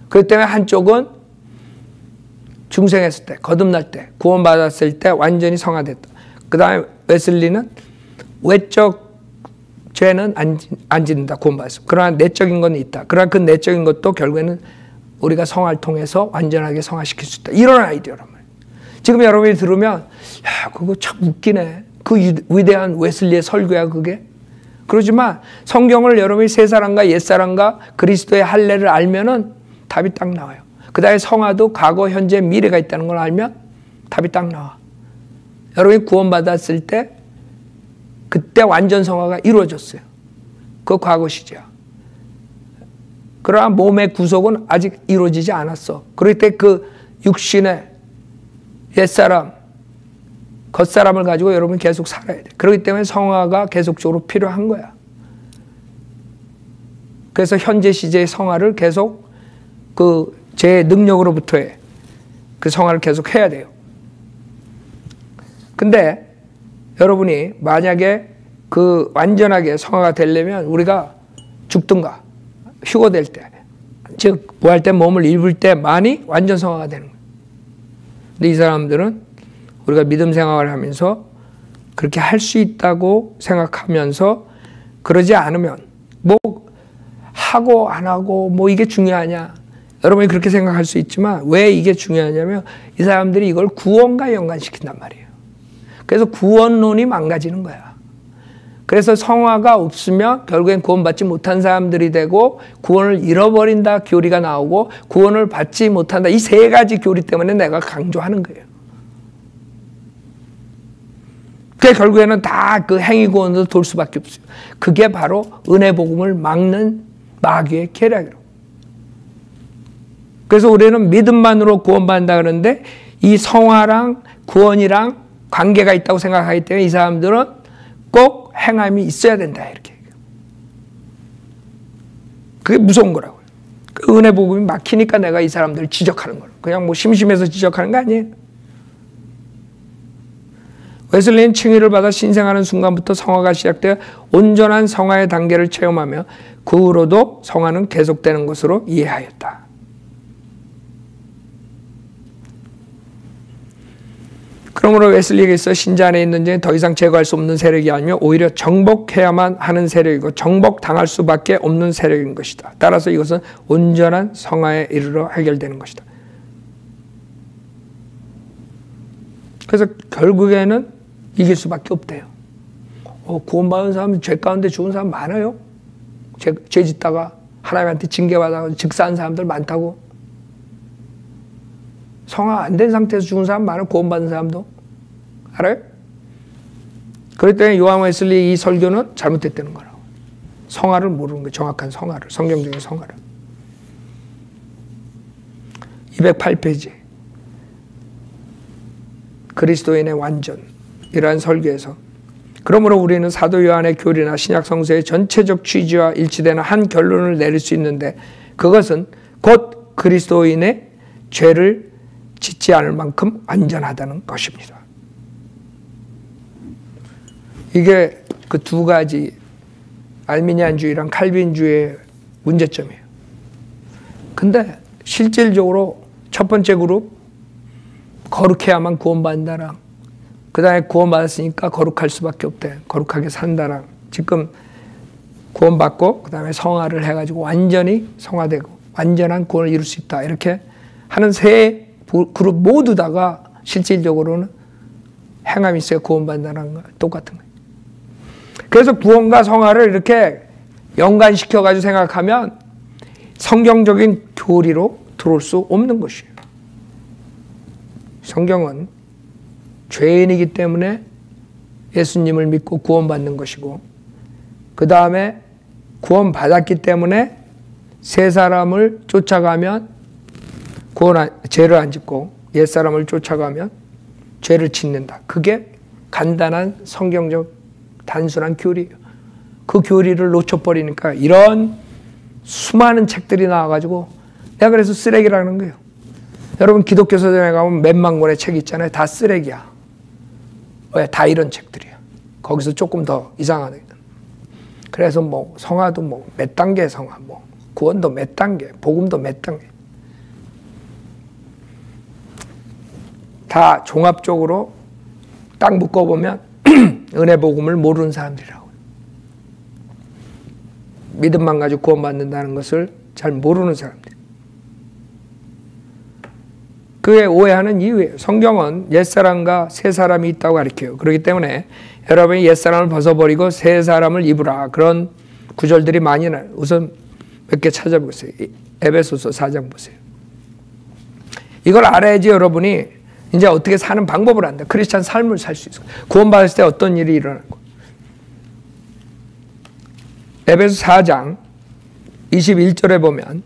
그렇기 때문에 한쪽은 중생했을 때, 거듭날 때, 구원받았을 때 완전히 성화됐다. 그 다음에 웨슬리는 외적 죄는 안 짓는다, 구원받았어. 그러나 내적인 건 있다. 그러나 그 내적인 것도 결국에는 우리가 성화를 통해서 완전하게 성화시킬 수 있다. 이런 아이디어란 말이에요. 지금 여러분이 들으면, 야, 그거 참 웃기네. 그 위대한 웨슬리의 설교야, 그게. 그러지만 성경을 여러분이 새 사람과 옛 사람과 그리스도의 할례를 알면은 답이 딱 나와요. 그 다음에 성화도 과거, 현재, 미래가 있다는 걸 알면 답이 딱 나와. 여러분이 구원받았을 때 그때 완전 성화가 이루어졌어요. 그 과거 시제야. 그러나 몸의 구속은 아직 이루어지지 않았어. 그럴 때 그 육신의 옛사람, 겉사람을 가지고 여러분이 계속 살아야 돼. 그렇기 때문에 성화가 계속적으로 필요한 거야. 그래서 현재 시제의 성화를 계속 제 능력으로부터의 그 성화를 계속 해야 돼요. 근데 여러분이 만약에 그 완전하게 성화가 되려면 우리가 죽든가 휴거될 때, 즉 부활 때 몸을 입을 때만이 완전 성화가 되는 거예요. 근데 이 사람들은 우리가 믿음 생활을 하면서 그렇게 할 수 있다고 생각하면서 그러지 않으면 뭐 하고 안 하고 뭐 이게 중요하냐. 여러분이 그렇게 생각할 수 있지만 왜 이게 중요하냐면 이 사람들이 이걸 구원과 연관시킨단 말이에요. 그래서 구원론이 망가지는 거야. 그래서 성화가 없으면 결국엔 구원받지 못한 사람들이 되고 구원을 잃어버린다 교리가 나오고 구원을 받지 못한다. 이 세 가지 교리 때문에 내가 강조하는 거예요. 그게 결국에는 다 그 행위구원으로 돌 수밖에 없어요. 그게 바로 은혜 복음을 막는 마귀의 계략이라고. 그래서 우리는 믿음만으로 구원받는다 그러는데 이 성화랑 구원이랑 관계가 있다고 생각하기 때문에 이 사람들은 꼭 행함이 있어야 된다 이렇게. 그게 무서운 거라고요. 그 은혜 복음이 막히니까 내가 이 사람들을 지적하는 거예요. 그냥 뭐 심심해서 지적하는 거 아니에요. 웨슬리는 칭의를 받아 신생하는 순간부터 성화가 시작되어 온전한 성화의 단계를 체험하며 그 후로도 성화는 계속되는 것으로 이해하였다. 그러므로 웨슬리에게 있어 신자 안에 있는 죄는 더 이상 제거할 수 없는 세력이 아니며 오히려 정복해야만 하는 세력이고 정복당할 수밖에 없는 세력인 것이다. 따라서 이것은 온전한 성화에 이르러 해결되는 것이다. 그래서 결국에는 이길 수밖에 없대요. 구원받은 사람, 죄 가운데 죽은 사람 많아요. 죄 짓다가 하나님한테 징계받아서 즉사한 사람들 많다고. 성화 안 된 상태에서 죽은 사람 많아요. 구원받은 사람도. 알아요? 그렇기 때문에 요한 웨슬리 이 설교는 잘못됐다는 거라고. 성화를 모르는 거예요. 정확한 성화를. 성경적인 성화를. 208페이지. 그리스도인의 완전이라는 설교에서 그러므로 우리는 사도 요한의 교리나 신약 성서의 전체적 취지와 일치되는 한 결론을 내릴 수 있는데 그것은 곧 그리스도인의 죄를 짓지 않을 만큼 완전하다는 것입니다. 이게 그 두 가지 알미니안주의랑 칼빈주의의 문제점이에요. 근데 실질적으로 첫 번째 그룹 거룩해야만 구원받는다랑 그 다음에 구원받았으니까 거룩할 수밖에 없대. 거룩하게 산다랑 지금 구원받고 그 다음에 성화를 해가지고 완전히 성화되고 완전한 구원을 이룰 수 있다. 이렇게 하는 세 그룹 모두 다가 실질적으로는 행함이 있어야 구원받는다는 거 똑같은 거예요. 그래서 구원과 성화를 이렇게 연관시켜가지고 생각하면 성경적인 교리로 들어올 수 없는 것이에요. 성경은 죄인이기 때문에 예수님을 믿고 구원받는 것이고 그 다음에 구원받았기 때문에 새 사람을 쫓아가면 죄를 안 짓고 옛 사람을 쫓아가면 죄를 짓는다. 그게 간단한 성경적 단순한 교리예요. 그 교리를 놓쳐버리니까 이런 수많은 책들이 나와가지고 내가 그래서 쓰레기라는 거예요. 여러분 기독교 서점에 가면 몇만 권의 책 있잖아요. 다 쓰레기야. 왜? 다 이런 책들이야. 거기서 조금 더 이상하다. 그래서 뭐 성화도 뭐 몇 단계 성화, 뭐 구원도 몇 단계, 복음도 몇 단계. 다 종합적으로 딱 묶어보면 은혜 복음을 모르는 사람들이라고. 믿음만 가지고 구원받는다는 것을 잘 모르는 사람들. 그에 오해하는 이유예요. 성경은 옛사람과 새사람이 있다고 가르쳐요. 그렇기 때문에 여러분이 옛사람을 벗어버리고 새사람을 입으라. 그런 구절들이 많이 나요. 우선 몇 개 찾아보세요. 에베소서 4장 보세요. 이걸 알아야지 여러분이 이제 어떻게 사는 방법을 안다. 크리스찬 삶을 살 수 있어요. 구원받을 때 어떤 일이 일어나고. 에베소 4장 21절에 보면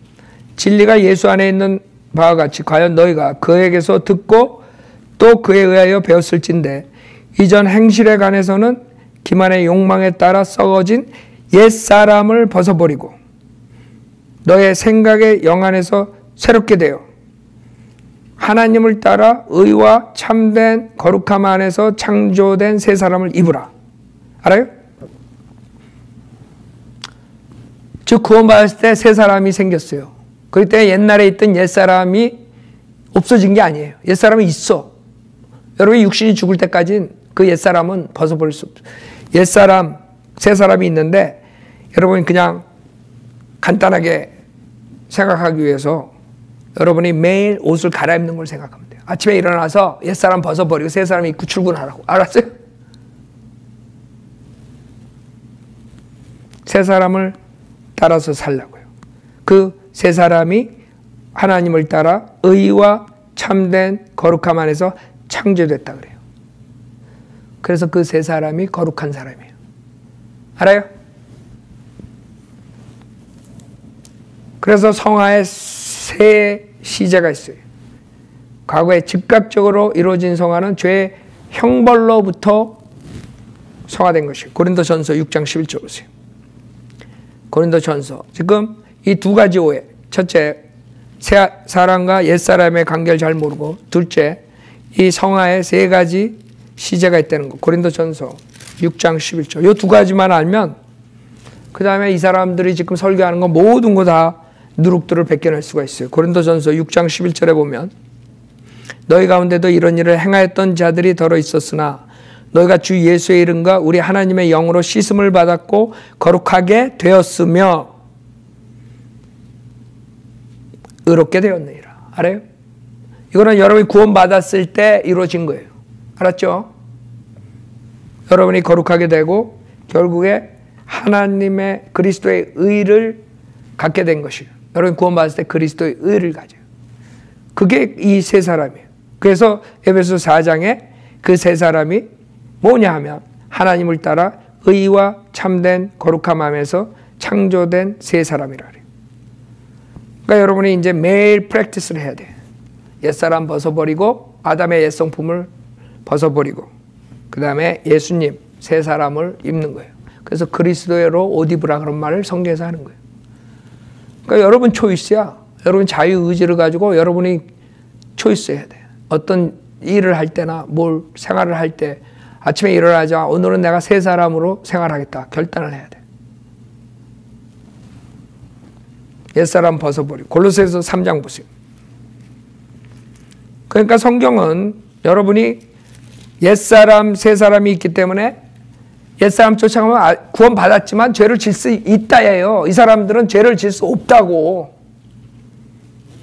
진리가 예수 안에 있는 바와 같이 과연 너희가 그에게서 듣고 또 그에 의하여 배웠을진데 이전 행실에 관해서는 기만의 욕망에 따라 썩어진 옛사람을 벗어버리고 너의 생각의 영안에서 새롭게 되어 하나님을 따라 의와 참된 거룩함 안에서 창조된 새 사람을 입으라. 알아요? 즉 구원받았을 때 새 사람이 생겼어요. 그때 옛날에 있던 옛사람이 없어진 게 아니에요. 옛사람이 있어. 여러분이 육신이 죽을 때까지는 그 옛사람은 벗어버릴 수 없어요. 옛사람, 새사람이 있는데 여러분이 그냥 간단하게 생각하기 위해서 여러분이 매일 옷을 갈아입는 걸 생각하면 돼요. 아침에 일어나서 옛사람 벗어버리고 새사람 입고 출근하라고. 알았어요? 새사람을 따라서 살라고요. 그 새 사람이 하나님을 따라 의와 참된 거룩함 안에서 창조됐다 그래요. 그래서 그 새 사람이 거룩한 사람이에요. 알아요? 그래서 성화에 새 시제가 있어요. 과거에 즉각적으로 이루어진 성화는 죄의 형벌로부터 성화된 것이에요. 고린도전서 6장 11절 보세요. 고린도전서 지금 이 두 가지 오해. 첫째, 새 사람과 옛 사람의 관계를 잘 모르고, 둘째, 이 성화에 세 가지 시제가 있다는 거. 고린도전서 6장 11절. 이 두 가지만 알면 그 다음에 이 사람들이 지금 설교하는 거 모든 거 다 누룩들을 벗겨낼 수가 있어요. 고린도전서 6장 11절에 보면 너희 가운데도 이런 일을 행하였던 자들이 더러 있었으나 너희가 주 예수의 이름과 우리 하나님의 영으로 씻음을 받았고 거룩하게 되었으며 의롭게 되었느니라. 알아요? 이거는 여러분이 구원받았을 때 이루어진 거예요. 알았죠? 여러분이 거룩하게 되고 결국에 하나님의 그리스도의 의를 갖게 된 것이에요. 여러분이 구원받았을 때 그리스도의 의를 가져요. 그게 이 세 사람이에요. 그래서 에베소 4장에 그 세 사람이 뭐냐 하면 하나님을 따라 의와 참된 거룩함 안에서 창조된 세 사람이라 그래요. 그러니까 여러분이 이제 매일 프랙티스를 해야 돼요. 옛사람 벗어버리고 아담의 옛성품을 벗어버리고 그 다음에 예수님 새 사람을 입는 거예요. 그래서 그리스도로 옷 입으라 그런 말을 성경에서 하는 거예요. 그러니까 여러분 초이스야. 여러분 자유의지를 가지고 여러분이 초이스 해야 돼요. 어떤 일을 할 때나 뭘 생활을 할 때 아침에 일어나자 오늘은 내가 새 사람으로 생활하겠다. 결단을 해야 돼. 옛사람 벗어버리고. 골로새서 3장 보세요. 그러니까 성경은 여러분이 옛사람, 새사람이 있기 때문에 옛사람 쫓아가면 구원받았지만 죄를 질 수 있다예요. 이 사람들은 죄를 질 수 없다고.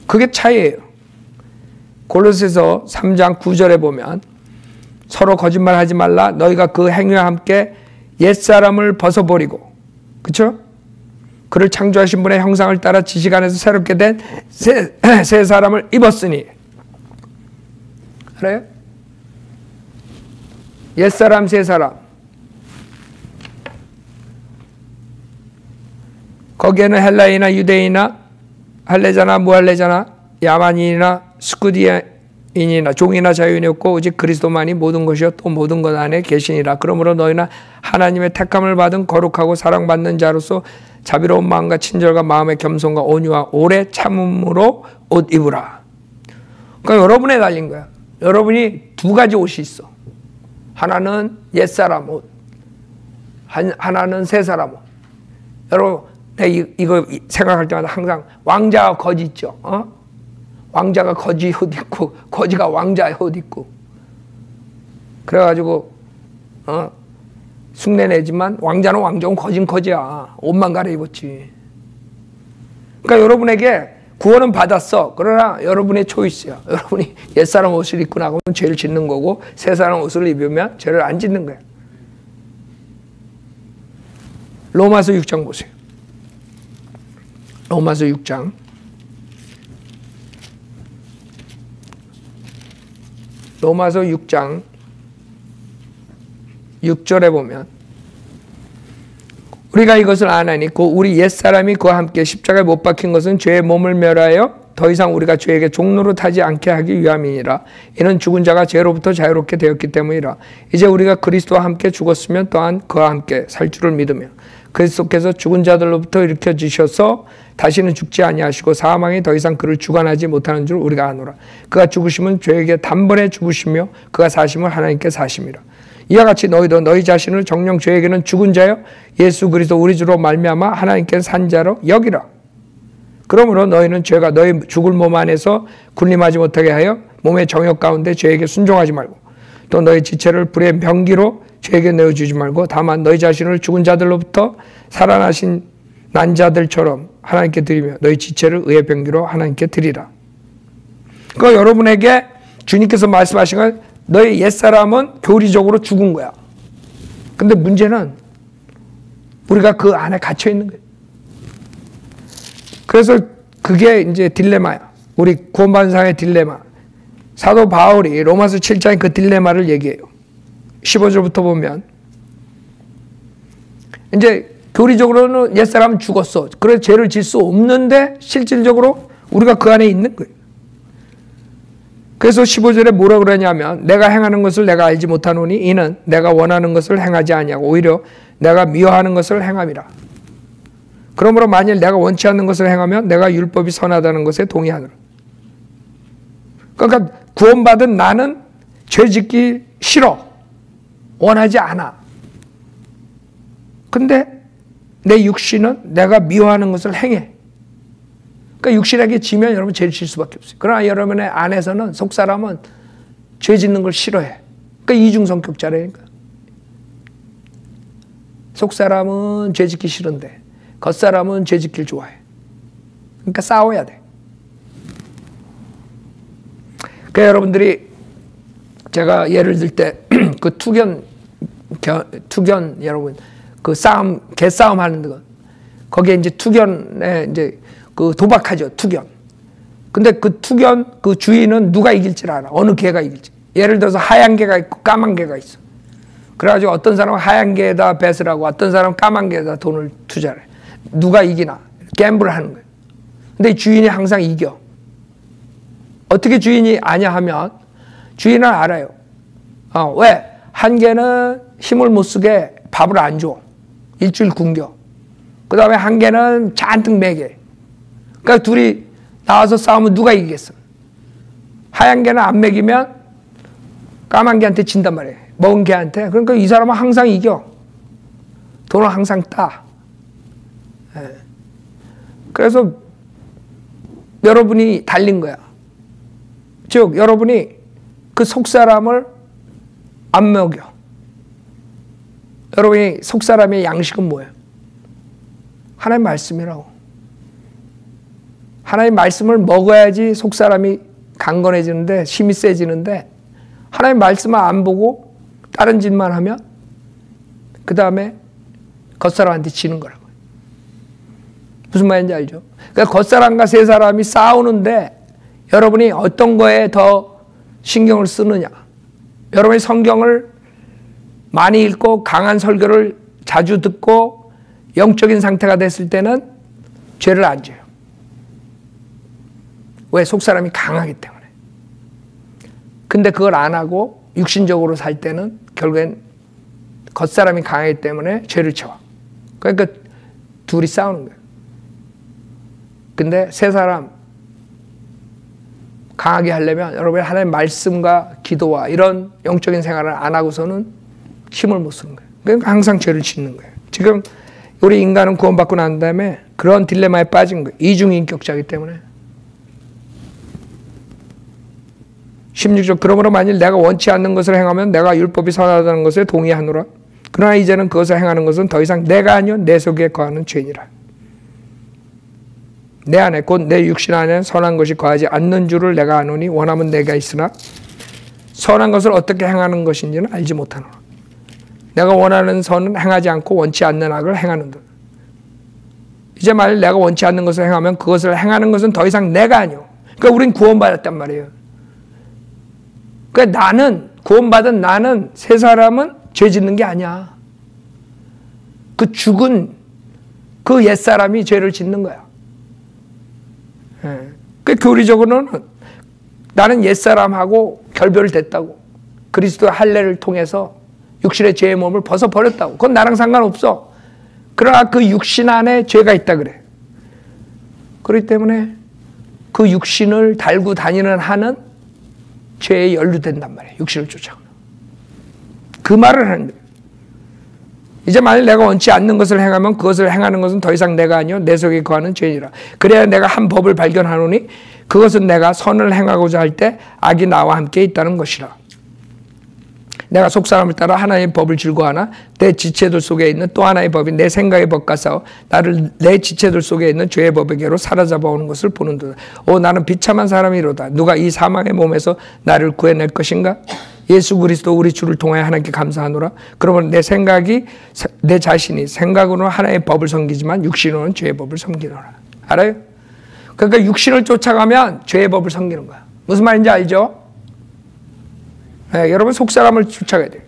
그게 차이예요. 골로새서 3장 9절에 보면 서로 거짓말하지 말라. 너희가 그 행위와 함께 옛사람을 벗어버리고 그렇죠? 그를 창조하신 분의 형상을 따라 지식 안에서 새롭게 된 새 사람을 입었으니. 알아요? 옛사람, 새 사람. 거기에는 헬라인이나 유대인이나 할례자나 무할례자나 야만인이나 스쿠디인이나 종이나 자유인이 없고 오직 그리스도만이 모든 것이요 또 모든 것 안에 계시니라. 그러므로 너희는 하나님의 택함을 받은 거룩하고 사랑받는 자로서 자비로운 마음과 친절과 마음의 겸손과 온유와 오래 참음으로 옷 입으라. 그러니까 여러분에 달린 거야. 여러분이 두 가지 옷이 있어. 하나는 옛사람 옷, 하나는 새사람 옷. 여러분, 내가 이거 생각할 때마다 항상 왕자와 거지 있죠. 왕자가 거지 옷 입고 거지가 왕자 옷 입고 그래가지고 흉내내지만 왕자는 왕자고 거지는 거지야. 옷만 갈아입었지. 그러니까 여러분에게 구원은 받았어. 그러나 여러분의 초이스야. 여러분이 옛사람 옷을 입고 나가면 죄를 짓는 거고 새사람 옷을 입으면 죄를 안 짓는 거야. 로마서 6장 보세요. 로마서 6장 로마서 6장 6절에 보면 우리가 이것을 아나니 곧 우리 옛사람이 그와 함께 십자가에 못 박힌 것은 죄의 몸을 멸하여 더 이상 우리가 죄에게 종노릇하지 않게 하기 위함이니라. 이는 죽은 자가 죄로부터 자유롭게 되었기 때문이라. 이제 우리가 그리스도와 함께 죽었으면 또한 그와 함께 살 줄을 믿으며 그리스도께서 죽은 자들로부터 일으켜 주셔서 다시는 죽지 아니하시고 사망이 더 이상 그를 주관하지 못하는 줄 우리가 아노라. 그가 죽으심은 죄에게 단번에 죽으시며 그가 사심은 하나님께 사심이라. 이와 같이 너희도 너희 자신을 정녕 죄에게는 죽은 자여 예수 그리스도 우리 주로 말미암아 하나님께 산 자로 여기라. 그러므로 너희는 죄가 너희 죽을 몸 안에서 군림하지 못하게 하여 몸의 정욕 가운데 죄에게 순종하지 말고 또 너희 지체를 불의 병기로 죄에게 내어주지 말고 다만 너희 자신을 죽은 자들로부터 살아나신 난 자들처럼 하나님께 드리며 너희 지체를 의의 병기로 하나님께 드리라. 그러니까 여러분에게 주님께서 말씀하신 건 너희 옛사람은 교리적으로 죽은 거야. 근데 문제는 우리가 그 안에 갇혀 있는 거예요. 그래서 그게 이제 딜레마야. 우리 구원받은 사람의 딜레마. 사도 바울이 로마서 7장에 그 딜레마를 얘기해요. 15절부터 보면 이제 교리적으로는 옛사람은 죽었어. 그래서 죄를 질 수 없는데 실질적으로 우리가 그 안에 있는 거예요. 그래서 15절에 뭐라 그러냐면 내가 행하는 것을 내가 알지 못하노니 이는 내가 원하는 것을 행하지 아니하고 오히려 내가 미워하는 것을 행함이라. 그러므로 만일 내가 원치 않는 것을 행하면 내가 율법이 선하다는 것에 동의하노라. 그러니까 구원받은 나는 죄 짓기 싫어. 원하지 않아. 근데 내 육신은 내가 미워하는 것을 행해. 그러니까 육신에게 지면 여러분 죄를 질 수밖에 없어요. 그러나 여러분의 안에서는 속사람은 죄 짓는 걸 싫어해. 그러니까 이중성격자라니까. 속사람은 죄 짓기 싫은데 겉사람은 죄 짓기를 좋아해. 그러니까 싸워야 돼. 그러니까 여러분들이 제가 예를 들 때 그 투견 여러분 그 싸움 개싸움 하는 거 거기에 이제 투견에 이제 그 도박하죠. 투견. 근데 그 투견 그 주인은 누가 이길지 알아. 어느 개가 이길지. 예를 들어서 하얀 개가 있고 까만 개가 있어. 그래가지고 어떤 사람은 하얀 개에다 뱃을 하고 어떤 사람은 까만 개에다 돈을 투자를 해. 누가 이기나. 갬블을 하는 거예요. 근데 주인이 항상 이겨. 어떻게 주인이 아냐 하면 주인은 알아요. 왜? 한 개는 힘을 못 쓰게 밥을 안 줘. 일주일 굶겨. 그 다음에 한 개는 잔뜩 먹여. 그러니까 둘이 나와서 싸우면 누가 이기겠어? 하얀 개는 안 먹이면 까만 개한테 진단 말이에요. 먹은 개한테. 그러니까 이 사람은 항상 이겨. 돈을 항상 따. 그래서 여러분이 달린 거야. 즉 여러분이 그 속사람을 안 먹여. 여러분이 속사람의 양식은 뭐예요? 하나님 말씀이라고. 하나님 말씀을 먹어야지 속사람이 강건해지는데 힘이 세지는데 하나님 말씀을 안 보고 다른 짓만 하면 그 다음에 겉사람한테 지는 거라고요. 무슨 말인지 알죠? 그러니까 겉사람과 새사람이 싸우는데 여러분이 어떤 거에 더 신경을 쓰느냐. 여러분이 성경을 많이 읽고 강한 설교를 자주 듣고 영적인 상태가 됐을 때는 죄를 안 져요. 왜? 속사람이 강하기 때문에. 근데 그걸 안 하고 육신적으로 살 때는 결국엔 겉사람이 강하기 때문에 죄를 채워. 그러니까 둘이 싸우는 거예요. 근데 새 사람 강하게 하려면 여러분이 하나님의 말씀과 기도와 이런 영적인 생활을 안 하고서는 힘을 못 쓰는 거예요. 그러니까 항상 죄를 짓는 거예요. 지금 우리 인간은 구원받고 난 다음에 그런 딜레마에 빠진 거예요. 이중인격자이기 때문에. 16절 그러므로 만일 내가 원치 않는 것을 행하면 내가 율법이 선하다는 것에 동의하노라. 그러나 이제는 그것을 행하는 것은 더 이상 내가 아니요 내 속에 거하는 죄니라. 내 안에 곧 내 육신 안에 선한 것이 거하지 않는 줄을 내가 아노니 원하면 내가 있으나 선한 것을 어떻게 행하는 것인지는 알지 못하노라. 내가 원하는 선은 행하지 않고 원치 않는 악을 행하는도다. 이제 만일 내가 원치 않는 것을 행하면 그것을 행하는 것은 더 이상 내가 아니요. 그러니까 우린 구원받았단 말이에요. 그러니까 나는 구원받은 나는 새 사람은 죄 짓는 게 아니야. 그 죽은 그 옛사람이 죄를 짓는 거야. 그 교리적으로는 나는 옛사람하고 결별됐다고. 그리스도의 할례를 통해서 육신의 죄의 몸을 벗어버렸다고. 그건 나랑 상관없어. 그러나 그 육신 안에 죄가 있다 그래. 그렇기 때문에 그 육신을 달고 다니는 한은 죄에 연루된단 말이에요. 육신을 쫓아가면. 그 말을 하는 거예요. 이제 만일 내가 원치 않는 것을 행하면 그것을 행하는 것은 더 이상 내가 아니요 내 속에 거하는 죄니라. 그래야 내가 한 법을 발견하노니 그것은 내가 선을 행하고자 할 때 악이 나와 함께 있다는 것이라. 내가 속사람을 따라 하나님의 법을 즐거워하나 내 지체들 속에 있는 또 하나의 법이 내 생각의 법과 싸워 나를 내 지체들 속에 있는 죄의 법에게로 사로잡아오는 것을 보는도다. 나는 비참한 사람이로다. 누가 이 사망의 몸에서 나를 구해낼 것인가? 예수 그리스도 우리 주를 통하여 하나님께 감사하노라. 그러면 내 생각이 내 자신이 생각으로는 하나의 법을 섬기지만 육신으로는 죄의 법을 섬기노라. 알아요? 그러니까 육신을 쫓아가면 죄의 법을 섬기는 거야. 무슨 말인지 알죠? 네, 여러분 속사람을 쫓아가야 돼요.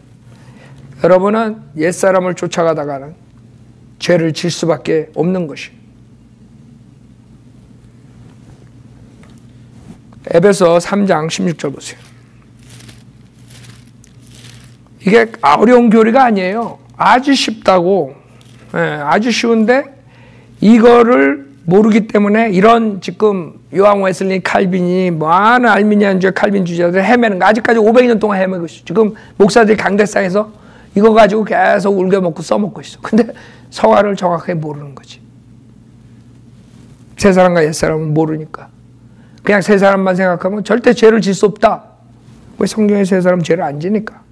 여러분은 옛사람을 쫓아가다가는 죄를 질 수밖에 없는 것이. 에베소 3장 16절 보세요. 이게 어려운 교리가 아니에요. 아주 쉽다고. 아주 쉬운데 이거를 모르기 때문에 이런 지금 요한 웨슬리, 칼빈이 많은 알미니안주의 칼빈 주자들 헤매는 거 아직까지 500년 동안 헤매고 있어. 지금 목사들이 강대상에서 이거 가지고 계속 울겨먹고 써먹고 있어. 근데 서화를 정확하게 모르는 거지. 새 사람과 옛 사람은 모르니까. 그냥 새 사람만 생각하면 절대 죄를 질 수 없다. 왜? 성경에 새 사람 죄를 안 지니까.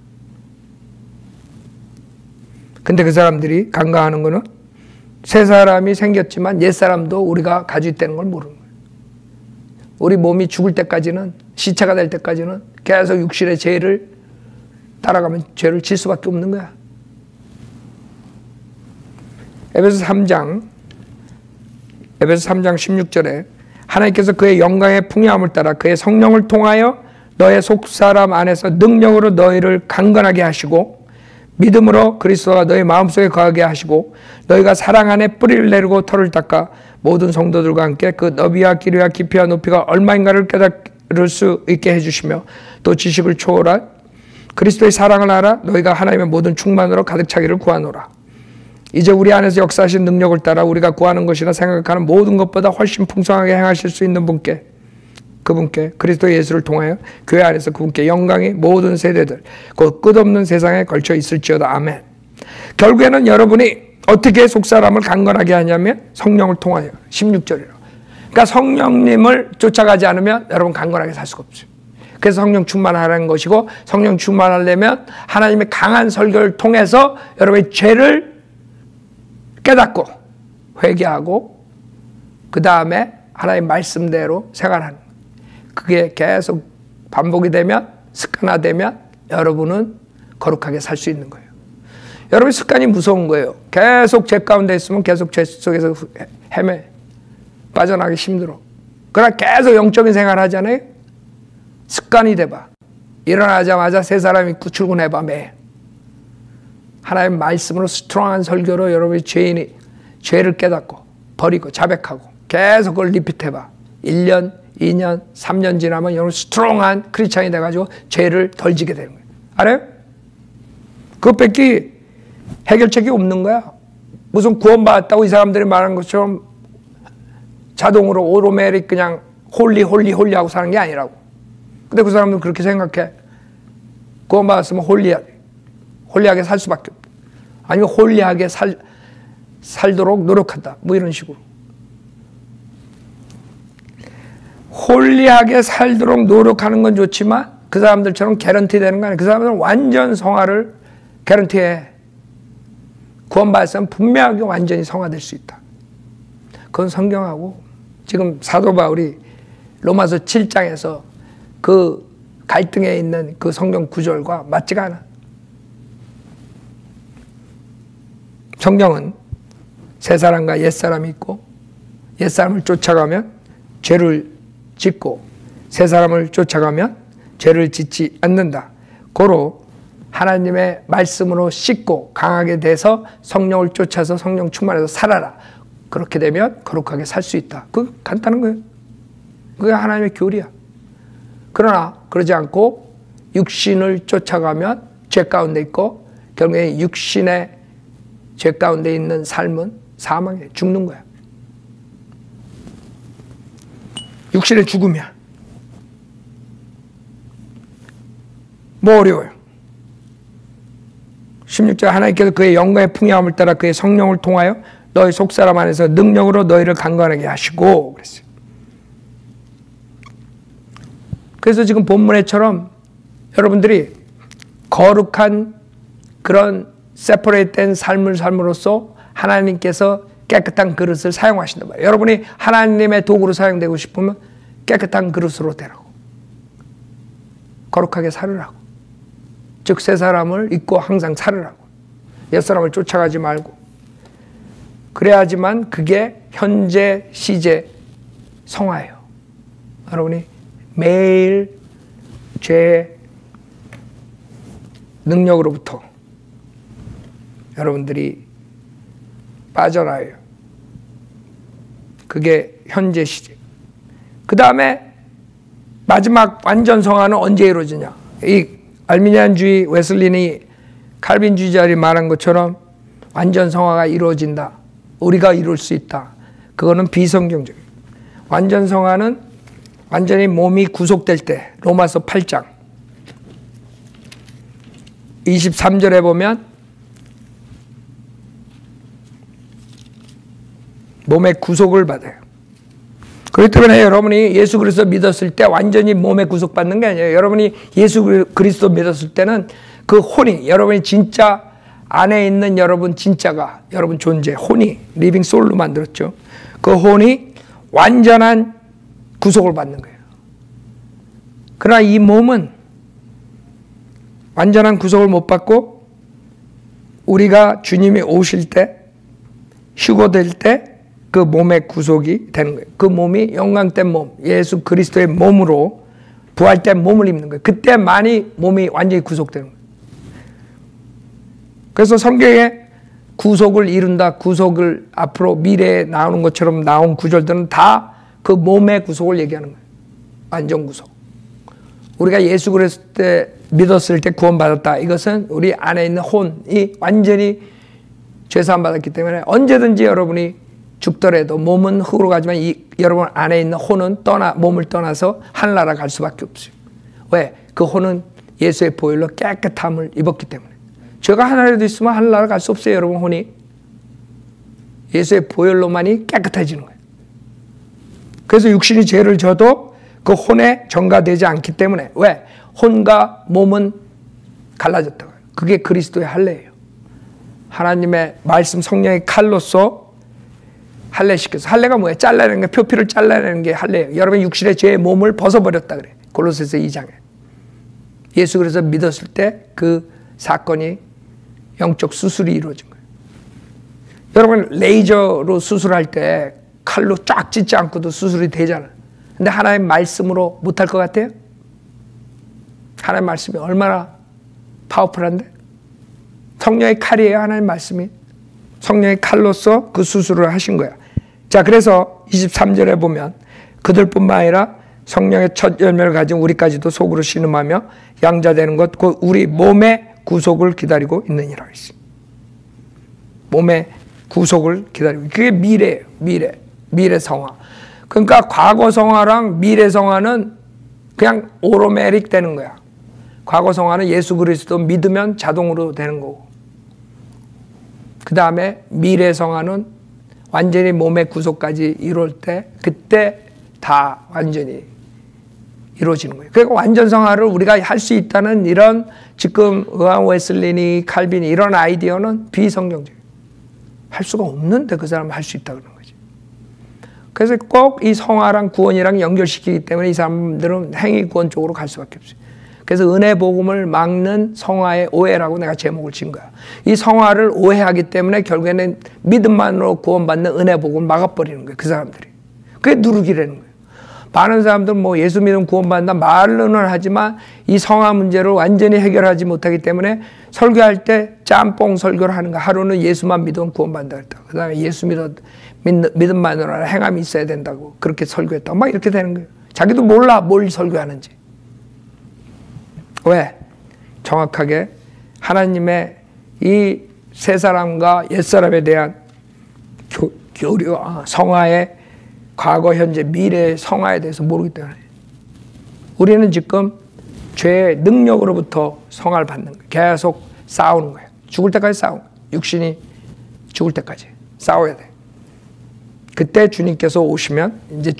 근데 그 사람들이 간과하는 거는 새 사람이 생겼지만 옛 사람도 우리가 가지고 있다는 걸 모르는 거예요. 우리 몸이 죽을 때까지는, 시체가 될 때까지는 계속 육신의 죄를 따라가면 죄를 질 수밖에 없는 거야. 에베소 3장 16절에 하나님께서 그의 영광의 풍요함을 따라 그의 성령을 통하여 너의 속사람 안에서 능력으로 너희를 강건하게 하시고 믿음으로 그리스도가 너희 마음속에 거하게 하시고 너희가 사랑 안에 뿌리를 내리고 털을 닦아 모든 성도들과 함께 그 너비와 길이와 깊이와 높이가 얼마인가를 깨달을 수 있게 해주시며 또 지식을 초월한 그리스도의 사랑을 알아 너희가 하나님의 모든 충만으로 가득 차기를 구하노라. 이제 우리 안에서 역사하신 능력을 따라 우리가 구하는 것이나 생각하는 모든 것보다 훨씬 풍성하게 행하실 수 있는 그분께 그리스도 예수를 통하여 교회 안에서 그분께 영광이 모든 세대들 곧 끝없는 세상에 걸쳐 있을지어다. 아멘. 결국에는 여러분이 어떻게 속사람을 강건하게 하냐면 성령을 통하여. 16절이라고. 그러니까 성령님을 쫓아가지 않으면 여러분 강건하게 살 수가 없어요. 그래서 성령 충만하라는 것이고 성령 충만하려면 하나님의 강한 설교를 통해서 여러분의 죄를 깨닫고 회개하고 그 다음에 하나님의 말씀대로 생활하는 그게 계속 반복이 되면 습관화되면 여러분은 거룩하게 살 수 있는 거예요. 여러분 습관이 무서운 거예요. 계속 죄 가운데 있으면 계속 죄 속에서 헤매. 빠져나가기 힘들어. 그러나 계속 영적인 생활 하잖아요. 습관이 돼봐. 일어나자마자 새 사람이 출근해봐 매일. 하나님의 말씀으로 스트롱한 설교로 여러분이 죄를 깨닫고 버리고 자백하고 계속 그걸 리핏해봐. 1년, 2년, 3년 지나면 여러분 스트롱한 크리스찬이 돼가지고 죄를 덜 지게 되는 거예요. 알아요? 그것밖에 해결책이 없는 거야. 무슨 구원받았다고 이 사람들이 말하는 것처럼 자동으로 오토매틱 그냥 홀리 하고 사는 게 아니라고. 근데 그 사람들은 그렇게 생각해. 구원받았으면 홀리하게 살 수밖에 없다. 아니면 홀리하게 살도록 노력한다. 뭐 이런 식으로. 홀리하게 살도록 노력하는 건 좋지만 그 사람들처럼 개런티 되는 거 아니야. 그 사람들은 완전 성화를 개런티해. 구원받았으면 분명하게 완전히 성화될 수 있다. 그건 성경하고 지금 사도 바울이 로마서 7장에서 그 갈등에 있는 그 성경 구절과 맞지가 않아. 성경은 새 사람과 옛 사람이 있고 옛 사람을 쫓아가면 죄를 짓고 새 사람을 쫓아가면 죄를 짓지 않는다. 고로 하나님의 말씀으로 씻고 강하게 돼서 성령을 쫓아서 성령 충만해서 살아라. 그렇게 되면 거룩하게 살 수 있다. 그거 간단한 거예요. 그게 하나님의 교리야. 그러나 그러지 않고 육신을 쫓아가면 죄 가운데 있고 결국에 육신의 죄 가운데 있는 삶은 사망에 죽는 거야. 육신의 죽음이야. 뭐 어려워요. 16절 하나님께서 그의 영광의 풍요함을 따라 그의 성령을 통하여 너희 속사람 안에서 능력으로 너희를 강건하게 하시고 그랬어요. 그래서 지금 본문에처럼 여러분들이 거룩한 그런 세퍼레이트된 삶을 삶으로써 하나님께서 깨끗한 그릇을 사용하신단 말이에요. 여러분이 하나님의 도구로 사용되고 싶으면 깨끗한 그릇으로 되라고. 거룩하게 살으라고. 즉 새 사람을 잊고 항상 살으라고. 옛 사람을 쫓아가지 말고. 그래야지만 그게 현재 시제 성화예요. 여러분이 매일 죄 능력으로부터 여러분들이 빠져나와요. 그게 현재 시제. 그 다음에 마지막 완전 성화는 언제 이루어지냐. 이 알미니안주의 웨슬린이 칼빈주의자들이 말한 것처럼 완전 성화가 이루어진다. 우리가 이룰 수 있다. 그거는 비성경적이에요. 완전 성화는 완전히 몸이 구속될 때 로마서 8장 23절에 보면 몸의 구속을 받아요. 그렇기 때문에 여러분이 예수 그리스도 믿었을 때 완전히 몸에 구속받는 게 아니에요. 여러분이 예수 그리스도 믿었을 때는 그 혼이 여러분이 진짜 안에 있는 여러분 진짜가 여러분 존재 혼이 리빙 소울로 만들었죠. 그 혼이 완전한 구속을 받는 거예요. 그러나 이 몸은 완전한 구속을 못 받고 우리가 주님이 오실 때 휴거될 때 그 몸의 구속이 되는 거예요. 그 몸이 영광된 몸, 예수 그리스도의 몸으로 부활된 몸을 입는 거예요. 그때만이 몸이 완전히 구속되는 거예요. 그래서 성경에 구속을 이룬다, 구속을 앞으로 미래에 나오는 것처럼 나온 구절들은 다 그 몸의 구속을 얘기하는 거예요. 완전 구속. 우리가 예수 그리스도 믿었을 때 구원받았다. 이것은 우리 안에 있는 혼이 완전히 죄사함 받았기 때문에 언제든지 여러분이 죽더라도 몸은 흙으로 가지만 여러분 안에 있는 혼은 몸을 떠나서 하늘나라 갈 수밖에 없어요. 왜? 그 혼은 예수의 보혈로 깨끗함을 입었기 때문에. 죄가 하나라도 있으면 하늘나라 갈 수 없어요. 여러분 혼이. 예수의 보혈로만이 깨끗해지는 거예요. 그래서 육신이 죄를 져도 그 혼에 전가되지 않기 때문에. 왜? 혼과 몸은 갈라졌다고요. 그게 그리스도의 할례예요. 하나님의 말씀 성령의 칼로서 할례시켜서. 할례가 뭐예요? 잘라내는 게, 표피를 잘라내는 게 할례예요. 여러분 육신의 죄의 몸을 벗어버렸다 그래. 골로새서 2장에. 예수 그래서 믿었을 때 그 사건이 영적 수술이 이루어진 거예요. 여러분 레이저로 수술할 때 칼로 쫙 찢지 않고도 수술이 되잖아요. 근데 하나님 말씀으로 못할 것 같아요? 하나님 말씀이 얼마나 파워풀한데? 성령의 칼이에요. 하나님 말씀이. 성령의 칼로서 그 수술을 하신 거야. 자, 그래서 23절에 보면 그들뿐만 아니라 성령의 첫 열매를 가진 우리까지도 속으로 신음하며 양자되는 것 곧 우리 몸의 구속을 기다리고 있느니라 했습니다. 몸의 구속을 기다리고, 그게 미래예요. 미래 성화. 그러니까 과거 성화랑 미래 성화는 그냥 오토매틱 되는 거야. 과거 성화는 예수 그리스도 믿으면 자동으로 되는 거고, 그 다음에 미래 성화는 완전히 몸의 구속까지 이룰 때, 그때 다 완전히 이루어지는 거예요. 그러니까 완전 성화를 우리가 할 수 있다는 이런 지금 의왕 웨슬리니 칼빈이 이런 아이디어는 비성경적이에요. 할 수가 없는데 그 사람은 할 수 있다 그러는 거지. 그래서 꼭 이 성화랑 구원이랑 연결시키기 때문에 이 사람들은 행위 구원 쪽으로 갈 수밖에 없어요. 그래서 은혜 복음을 막는 성화의 오해라고 내가 제목을 지은 거야. 이 성화를 오해하기 때문에 결국에는 믿음만으로 구원받는 은혜 복음을 막아버리는 거예요. 그 사람들이. 그게 누르기라는 거예요. 많은 사람들은 뭐 예수 믿으면 구원받는다 말로는 하지만 이 성화 문제를 완전히 해결하지 못하기 때문에 설교할 때 짬뽕 설교를 하는 거야. 하루는 예수만 믿으면 구원받는다 그랬다. 그 다음에 예수 믿음만으로 행함이 있어야 된다고 그렇게 설교했다고 막 이렇게 되는 거예요. 자기도 몰라 뭘 설교하는지. 왜? 정확하게 하나님의 이 새 사람과 옛 사람에 대한 교류와 성화의 과거, 현재, 미래의 성화에 대해서 모르기 때문에 우리는 지금 죄의 능력으로부터 성화를 받는 거예요. 계속 싸우는 거예요. 죽을 때까지 싸우는 거예요. 육신이 죽을 때까지 싸워야 돼요. 그때 주님께서 오시면 이제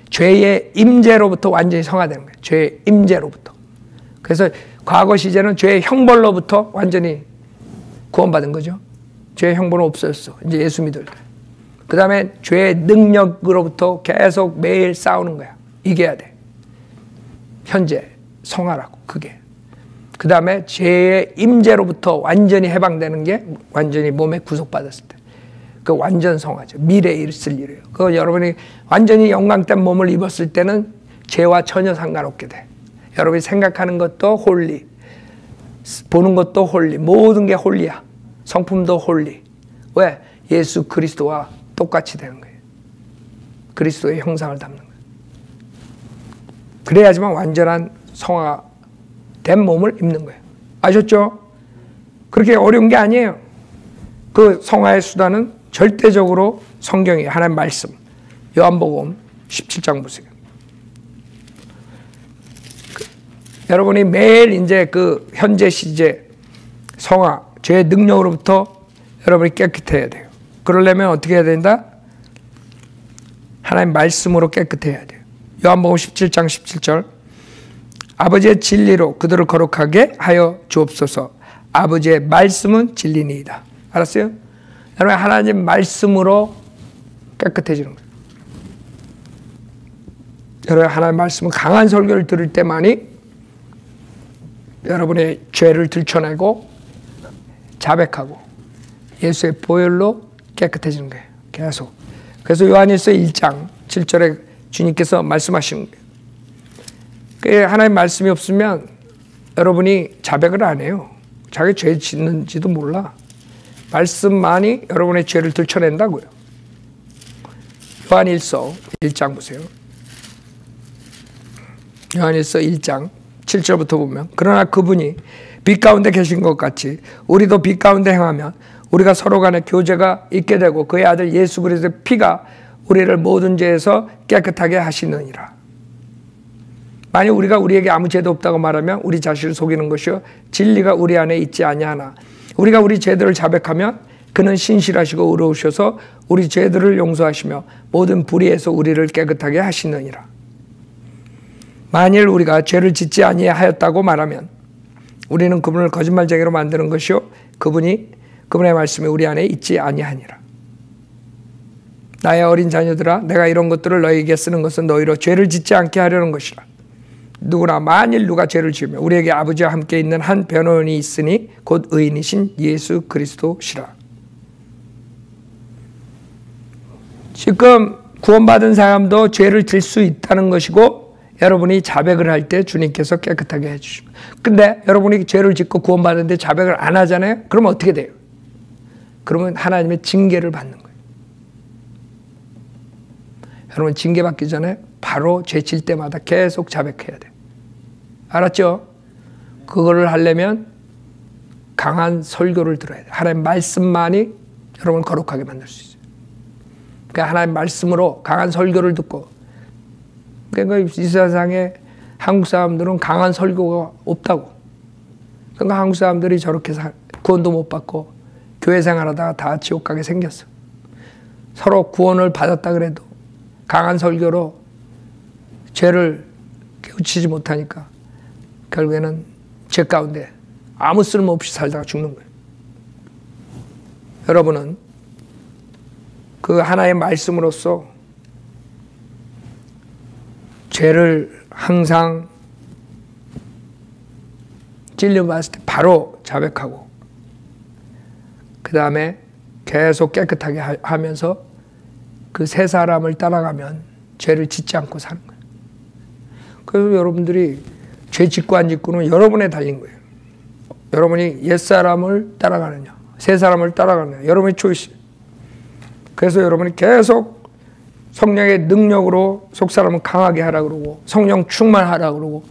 죄의 임재로부터 완전히 성화되는 거예요. 죄의 임재로부터. 그래서 과거 시제는 죄의 형벌로부터 완전히 구원받은 거죠. 죄의 형벌은 없어졌어. 이제 예수 믿을 때. 그 다음에 죄의 능력으로부터 계속 매일 싸우는 거야. 이겨야 돼. 현재 성화라고 그게. 그 다음에 죄의 임재로부터 완전히 해방되는 게 완전히 몸에 구속받았을 때. 그 완전 성화죠. 미래에 있을 일이에요. 그거 여러분이 완전히 영광된 몸을 입었을 때는 죄와 전혀 상관없게 돼. 여러분이 생각하는 것도 홀리, 보는 것도 홀리, 모든 게 홀리야. 성품도 홀리. 왜? 예수 그리스도와 똑같이 되는 거예요. 그리스도의 형상을 담는 거예요. 그래야지만 완전한 성화된 몸을 입는 거예요. 아셨죠? 그렇게 어려운 게 아니에요. 그 성화의 수단은 절대적으로 성경이 하나님 말씀. 요한복음 17장 보세요. 여러분이 매일 이제 그 현재 시제 성화, 죄의 능력으로부터 여러분이 깨끗해야 돼요. 그러려면 어떻게 해야 된다? 하나님 말씀으로 깨끗해야 돼요. 요한복음 17장 17절 아버지의 진리로 그들을 거룩하게 하여 주옵소서. 아버지의 말씀은 진리니이다. 알았어요? 여러분 하나님 말씀으로 깨끗해지는 거예요. 여러분 하나님 말씀은 강한 설교를 들을 때만이 여러분의 죄를 들춰내고 자백하고 예수의 보혈로 깨끗해지는 거예요. 계속. 그래서 요한일서 1장 7절에 주님께서 말씀하시는 거예요. 하나님 말씀이 없으면 여러분이 자백을 안 해요. 자기 죄 짓는지도 몰라. 말씀만이 여러분의 죄를 들춰낸다고요. 요한일서 1장 보세요. 요한일서 1장 7절부터 보면 그러나 그분이 빛 가운데 계신 것 같이 우리도 빛 가운데 행하면 우리가 서로 간에 교제가 있게 되고 그의 아들 예수 그리스도의 피가 우리를 모든 죄에서 깨끗하게 하시느니라. 만약 우리가 우리에게 아무 죄도 없다고 말하면 우리 자신을 속이는 것이요 진리가 우리 안에 있지 아니하나 우리가 우리 죄들을 자백하면 그는 신실하시고 의로우셔서 우리 죄들을 용서하시며 모든 불의에서 우리를 깨끗하게 하시느니라. 만일 우리가 죄를 짓지 아니하였다고 말하면 우리는 그분을 거짓말쟁이로 만드는 것이요 그분의 말씀이 우리 안에 있지 아니하니라. 나의 어린 자녀들아 내가 이런 것들을 너희에게 쓰는 것은 너희로 죄를 짓지 않게 하려는 것이라. 누구나 만일 누가 죄를 지으면 우리에게 아버지와 함께 있는 한 변호인이 있으니 곧 의인이신 예수 그리스도시라. 지금 구원받은 사람도 죄를 질 수 있다는 것이고 여러분이 자백을 할 때 주님께서 깨끗하게 해주시고 근데 여러분이 죄를 짓고 구원받는데 자백을 안 하잖아요. 그러면 어떻게 돼요? 그러면 하나님의 징계를 받는 거예요. 여러분 징계받기 전에 바로 죄칠 때마다 계속 자백해야 돼. 알았죠? 그거를 하려면 강한 설교를 들어야 돼. 하나님 말씀만이 여러분을 거룩하게 만들 수 있어요. 그러니까 하나님 말씀으로 강한 설교를 듣고, 그러니까 이 세상에 한국 사람들은 강한 설교가 없다고. 그러니까 한국 사람들이 저렇게 구원도 못 받고 교회 생활하다가 다 지옥 가게 생겼어. 서로 구원을 받았다 그래도 강한 설교로 죄를 깨우치지 못하니까 결국에는 죄 가운데 아무 쓸모없이 살다가 죽는 거예요. 여러분은 그 하나의 말씀으로써 죄를 항상 찔려봤을 때 바로 자백하고, 그 다음에 계속 깨끗하게 하면서 그 세 사람을 따라가면 죄를 짓지 않고 사는 거예요. 그래서 여러분들이 죄 짓고 안 짓고는 여러분에 달린 거예요. 여러분이 옛사람을 따라가느냐, 새 사람을 따라가느냐, 여러분의 초이스. 그래서 여러분이 계속 성령의 능력으로 속사람을 강하게 하라 그러고 성령 충만하라 그러고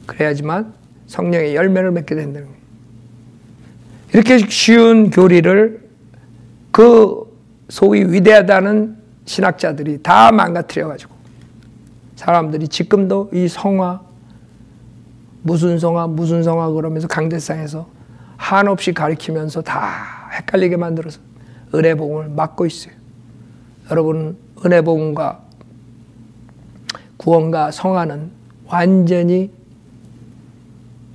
그래야지만 성령의 열매를 맺게 된다는 거예요. 이렇게 쉬운 교리를 그 소위 위대하다는 신학자들이 다 망가뜨려가지고 사람들이 지금도 이 성화, 무슨 성화 그러면서 강대상에서 한없이 가리키면서 다 헷갈리게 만들어서 은혜복음을 막고 있어요. 여러분, 은혜복음과 구원과 성화는 완전히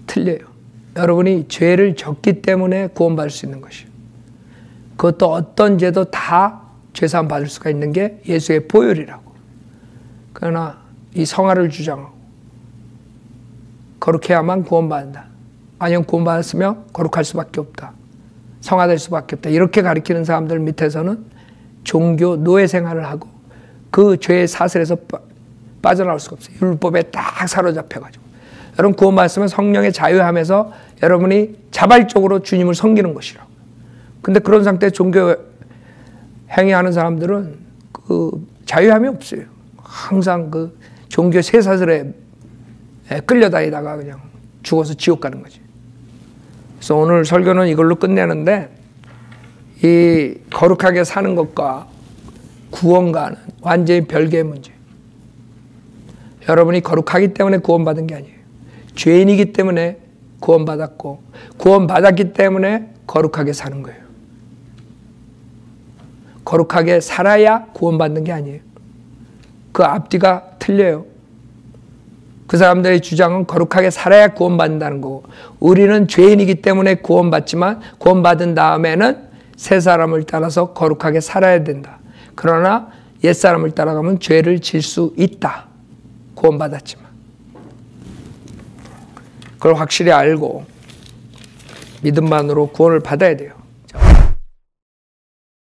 틀려요. 여러분이 죄를 졌기 때문에 구원받을 수 있는 것이에요. 그것도 어떤 죄도 다 죄사함 받을 수가 있는 게 예수의 보혈이라고. 그러나 이 성화를 주장하고 거룩해야만 구원받는다. 아니면 구원받았으면 거룩할 수밖에 없다. 성화될 수밖에 없다. 이렇게 가리키는 사람들 밑에서는 종교 노예 생활을 하고 그 죄의 사슬에서 빠져나올 수가 없어요. 율법에 딱 사로잡혀가지고. 여러분 구원받았으면 성령의 자유하면서 여러분이 자발적으로 주님을 섬기는 것이라고. 근데 그런 상태에 종교 행위하는 사람들은 그 자유함이 없어요. 항상 그 종교 쇠사슬에 끌려다니다가 그냥 죽어서 지옥 가는 거지. 그래서 오늘 설교는 이걸로 끝내는데, 이 거룩하게 사는 것과 구원과는 완전히 별개의 문제. 여러분이 거룩하기 때문에 구원받은 게 아니에요. 죄인이기 때문에 구원받았고 구원받았기 때문에 거룩하게 사는 거예요. 거룩하게 살아야 구원받는 게 아니에요. 그 앞뒤가 틀려요. 그 사람들의 주장은 거룩하게 살아야 구원받는다는 거고, 우리는 죄인이기 때문에 구원받지만 구원받은 다음에는 새 사람을 따라서 거룩하게 살아야 된다. 그러나 옛 사람을 따라가면 죄를 질 수 있다. 구원받았지만. 그걸 확실히 알고 믿음만으로 구원을 받아야 돼요.